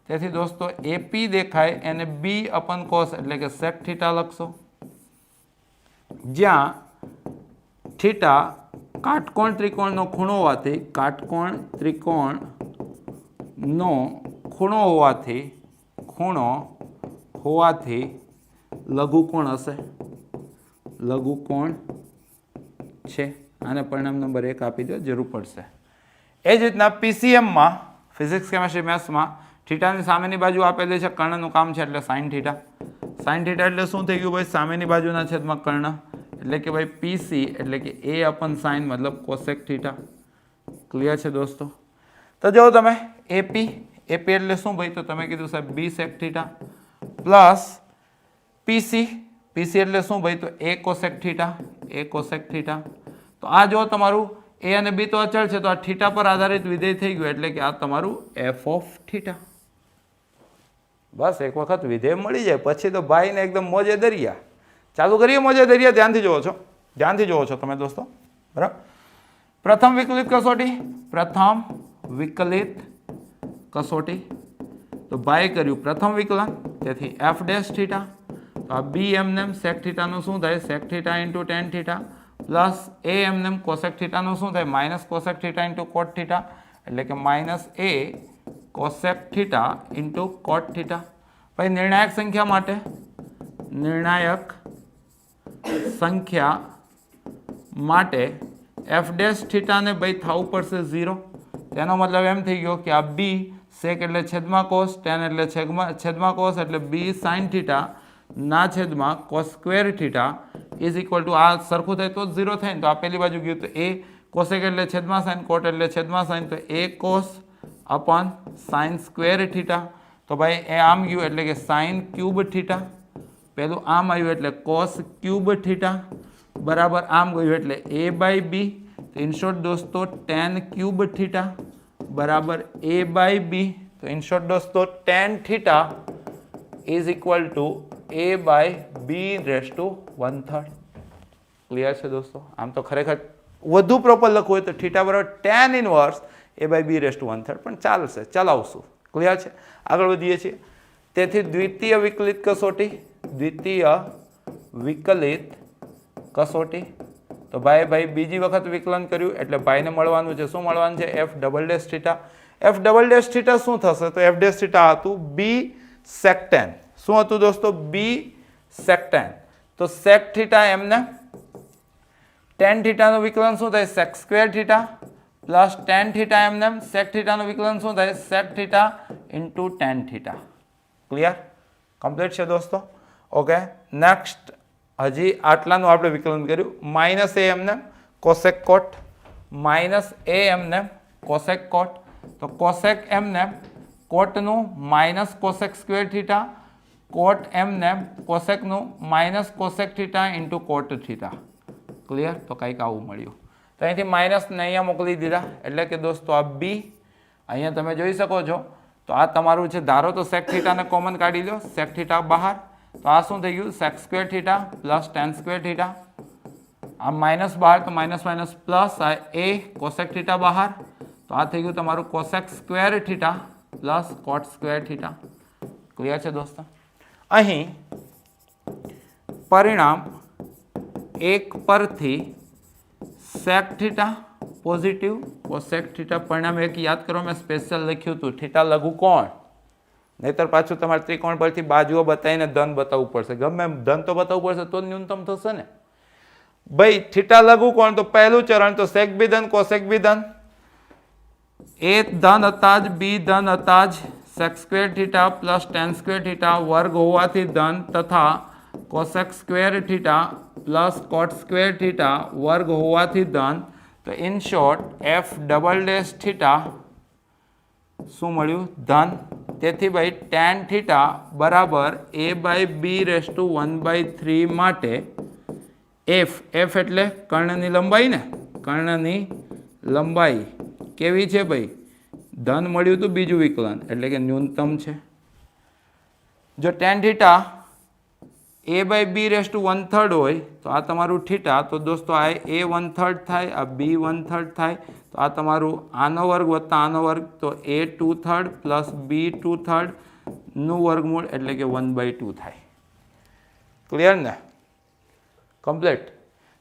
તેથી દોસ્તો AP દેખાય એને B/cos એટલે કે sec થીટા લખશો, જ્યાં થીટા કાટકોણ ત્રિકોણનો ખૂણો હોવાથી, કાટકોણ ત્રિકોણનો ખૂણો હોવાથી લઘુકોણ હશે, લઘુકોણ છે. આને પરિણામ નંબર 1 આપી દો, જરૂર પડશે. એ જ રીતના PCMમાં, ફિઝિક્સ કેમેસ્ટ્રી મેથ્સમાં, થીટાની સામેની બાજુ આપેલી છે, કર્ણનું કામ છે એટલે સાઇન થીટા. સાઇન થીટા એટલે શું થઈ ગયું ભાઈ, સામેની બાજુના છેદમાં કર્ણ એટલે કે ભાઈ PC એટલે કે A/sin મતલબ કોસેક થીટા. ક્લિયર છે દોસ્તો? તો જો તમે AP એટલે શું ભાઈ, તો તમે કીધું સાહેબ B sec theta plus PC એટલે શું ભાઈ, તો A cosec થીટા. તો આ જો તમારું A અને B તો અચળ છે, તો આ થીટા પર આધારિત વિધેય થઈ ગયું એટલે કે આ તમારું f of થીટા. બસ એક વખત વિધેય મળી જાય પછી તો ભાઈને એકદમ મોજે દરિયા. ચાલુ કરીએ મોજે દરિયા. ધ્યાનથી જોવો છો તમે દોસ્તો, બરાબર? પ્રથમ વિકલિત કસોટી. તો ભાઈ કર્યું પ્રથમ વિકલન, તેથી f' થીટા. તો આ B એમનેમ sec થીટાનું શું થાય, sec theta into tan theta plus A એમનેમ cosec થીટાનું શું થાય, minus cosec theta into cot theta. એટલે કે માઇનસ એ cosec theta into cot theta. પછી નિર્ણાયક સંખ્યા માટે નિર્ણાયક સંખ્યા માટે એફ ડેશ થીટાને ભાઈ થવું પડશે 0. તેનો મતલબ એમ થઈ ગયો કે આ બી સેક એટલે છેદમાં કોસ, ટેન એટલે છેદમાં કોસ, એટલે બી સાઇન થીટા ના છેદમાં cos square theta is equal two આ સરખું થાય તો 0 થાય ને, તો આ પેલી બાજુ ગયું તો એ કોસેક એટલે છેદમાં સાઇન, કોટ એટલે છેદમાં સાઇન, તો એ cos upon sine square theta. તો ભાઈ એ આમ ગયું એટલે કે સાઇન ક્યુબ થીટા, પેલું આમ આવ્યું એટલે કોસ ક્યુબ થીટા બરાબર આમ ગયું એટલે એ બાય બી. તો ઇન શોર્ટ દોસ્તો ટેન ક્યુબ થીટા બરાબર એ બાય બી. તો ઇન શોર્ટ દોસ્તો tan theta is equal to a by b raise to 1/3. Clear છે દોસ્તો? આમ તો ખરેખર વધુ પ્રોપર લખવું હોય તો થીટા બરાબર tan inverse a by b raise to 1/3 પણ ચાલશે, ચલાવશું. ક્લિયર છે? આગળ વધીએ છીએ. તેથી દ્વિતીય વિકલિત કસોટી, દ્વિતીય વિકલિત કસોટી. તો ભાઈ બીજી વખત વિકલન કર્યું એટલે ભાઈને મળવાનું છે. શું મળવાનું છે? F double dash theta. F double dash theta શું થશે? તો એફ ડેશ થીટા હતું બી સેક ટેન. શું હતું દોસ્તો? B sec tan. તો સેક થીટા એમને ટેન થીટાનું વિકલન શું થાય? Sec square theta plus tan theta એમને સેક થીટાનું વિકલન શું થાય? Sec theta into tan theta. Clear? Complete છે દોસ્તો? ઓકે. નેક્સ્ટ હજી આટલાનું આપણે વિકલન કર્યું. માઇનસ એ એમને કોસેક કોટ, માઇનસ એ એમને કોસેક કોટ. તો કોસેક એમને કોટનું minus cosec square theta, cot એમને કોસેકનું minus cosec theta into cot theta. Clear? તો કંઈક આવું મળ્યું. તો અહીંથી માઇનસને અહીંયા મોકલી દીધા એટલે કે દોસ્તો આ બી અહીંયા તમે જોઈ શકો છો. તો આ તમારું છે. ધારો તો સેક થીટાને કોમન કાઢી લો, સેક થીટા બહાર. તો આ શું થઈ ગયું? Sec square theta plus tan square theta. આ માઇનસ બહાર તો માઇનસ માઇનસ પ્લસ આ એ કોસેક થીટા બહાર. તો આ થઈ ગયું તમારું cosec square theta plus cot square theta. Clear છે દોસ્તો? અહીં પરિણામ એક પરથી sec theta positive, cosec theta પરિણામ એક યાદ કરો મેં સ્પેશિયલ લખ્યું હતું થીટા લઘુ કોણ, નહીતર પાછું તમારે ત્રિકોણ પરથી બાજુઓ બતાવીને ધન બતાવવું પડશે. ગમે ધન તો બતાવવું પડશે તો ન્યૂનતમ થશે ને ભાઈ. થીટા લઘુ કોણ તો પહેલું ચરણ તો સેક બી ધન કોસેક બી ધન. એ ધન હતા જ બી ધન હતા જ sec square theta plus tan square theta વર્ગ હોવાથી ધન તથા cosec square theta plus cot square theta વર્ગ હોવાથી ધન. તો in short f double dash theta શું મળ્યું? ધન. તેથી ભાઈ ટેન થીટા બરાબર a by b raise to 1/3 માટે એફ, એફ એટલે કર્ણની લંબાઈ ને, કર્ણની લંબાઈ કેવી છે ભાઈ? ધન મળ્યું હતું બીજું વિકલન એટલે કે ન્યૂનતમ છે. જો tan theta a by b raise to 1/3 હોય તો આ તમારું થીટા, તો દોસ્તો આ એ 1/3 થાય, આ બી 1/3 થાય. તો આ તમારું આનો વર્ગ વત્તા આનો વર્ગ તો એ 2/3 પ્લસ બી 2/3 નું વર્ગમૂળ એટલે કે 1/2 થાય. ક્લિયર ને? કમ્પ્લીટ.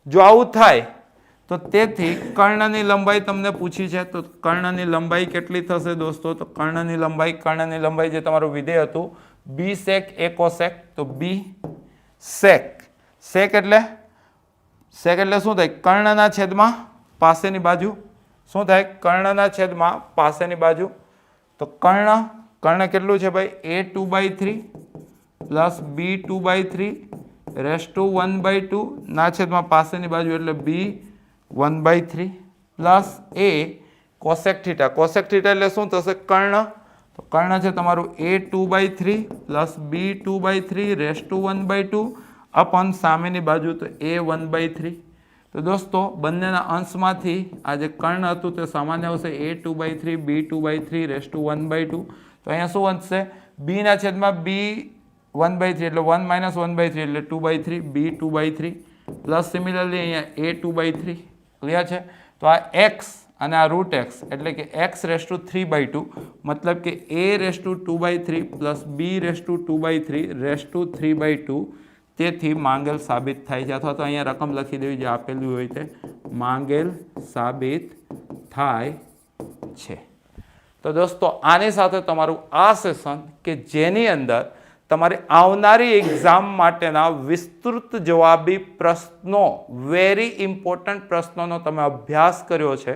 જો આવું થાય તો તેથી કર્ણની લંબાઈ તમને પૂછી છે તો કર્ણની લંબાઈ કેટલી થશે દોસ્તો? તો કર્ણની લંબાઈ જે તમારું વિધેય હતું બી સેક એ કોસેક, તો બી સેક, સેક એટલે શું થાય? કર્ણના છેદમાં પાસેની બાજુ. શું થાય? કર્ણના છેદમાં પાસેની બાજુ. તો કર્ણ કેટલું છે ભાઈ? એ 2/3 પ્લસ બી 2/3 રેસ ટુ 1/2 ના છેદમાં પાસેની બાજુ એટલે બી 1/3 પ્લસ એ કોસેક થીટા. કોસેક થીટા એટલે શું થશે? કર્ણ. તો કર્ણ છે તમારું એ 2/3 પ્લસ બી 2/3 રેસ ટુ 1/2 અપન સામેની બાજુ તો એ 1/3. તો દોસ્તો બંનેના અંશમાંથી આ જે કર્ણ હતું તે સામાન્ય આવશે એ 2/3 બી 2/3 રેસ ટુ 1/2. તો અહીંયા શું વધશે? બી ના છેદમાં બી 1/3 એટલે 1 માઇનસ 1/3 એટલે 2/3 બી 2/3 પ્લસ સિમિલરલી અહીંયા એ 2/3. ક્લિયર છે? તો આ એક્સ અને આ રૂટ એક્સ એટલે કે એક્સ રેસ ટુ 3/2 મતલબ કે એ raise to 2/3 plus B raise to 2/3 raise to 3/2 તેથી માંગેલ સાબિત થાય છે. અથવા તો અહીંયા રકમ લખી દેવી જે આપેલું હોય તે માંગેલ સાબિત થાય છે. તો દોસ્તો આની સાથે તમારું આ સેશન કે જેની અંદર તમારી આવનારી એક્ઝામ માટેના વિસ્તૃત જવાબી પ્રશ્નો, વેરી ઇમ્પોર્ટન્ટ પ્રશ્નોનો તમે અભ્યાસ કર્યો છે,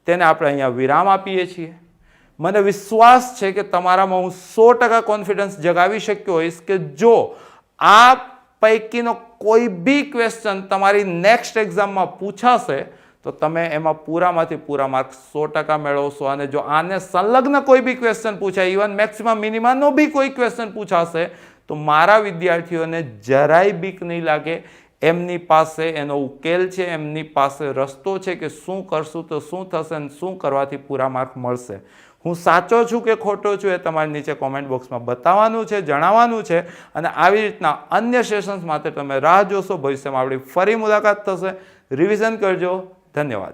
તેને આપણે અહીંયા વિરામ આપીએ છીએ. મને વિશ્વાસ છે કે તમારામાં હું 100% કોન્ફિડન્સ જગાવી શક્યો હોઈશ કે જો આ પૈકીનો કોઈ બી ક્વેશ્ચન તમારી નેક્સ્ટ એક્ઝામમાં પૂછાશે તો તમે એમાં પૂરામાંથી પૂરા માર્ક્સ 100% મેળવશો. અને જો આને સંલગ્ન કોઈ બી ક્વેશ્ચન પૂછાય, ઇવન મેક્સિમમ મિનિમમનો બી કોઈ ક્વેશ્ચન પૂછાશે તો મારા વિદ્યાર્થીઓને જરાય બીક નહીં લાગે. એમની પાસે એનો ઉકેલ છે, એમની પાસે રસ્તો છે કે શું કરશું તો શું થશે અને શું કરવાથી પૂરા માર્ક મળશે. હું સાચો છું કે ખોટો છું એ તમારે નીચે કોમેન્ટ બોક્સમાં બતાવવાનું છે, જણાવવાનું છે. અને આવી રીતના અન્ય સેશન્સ માટે તમે રાહ જોશો. ભવિષ્યમાં આપણી ફરી મુલાકાત થશે. રિવિઝન કરજો. ધન્યવાદ.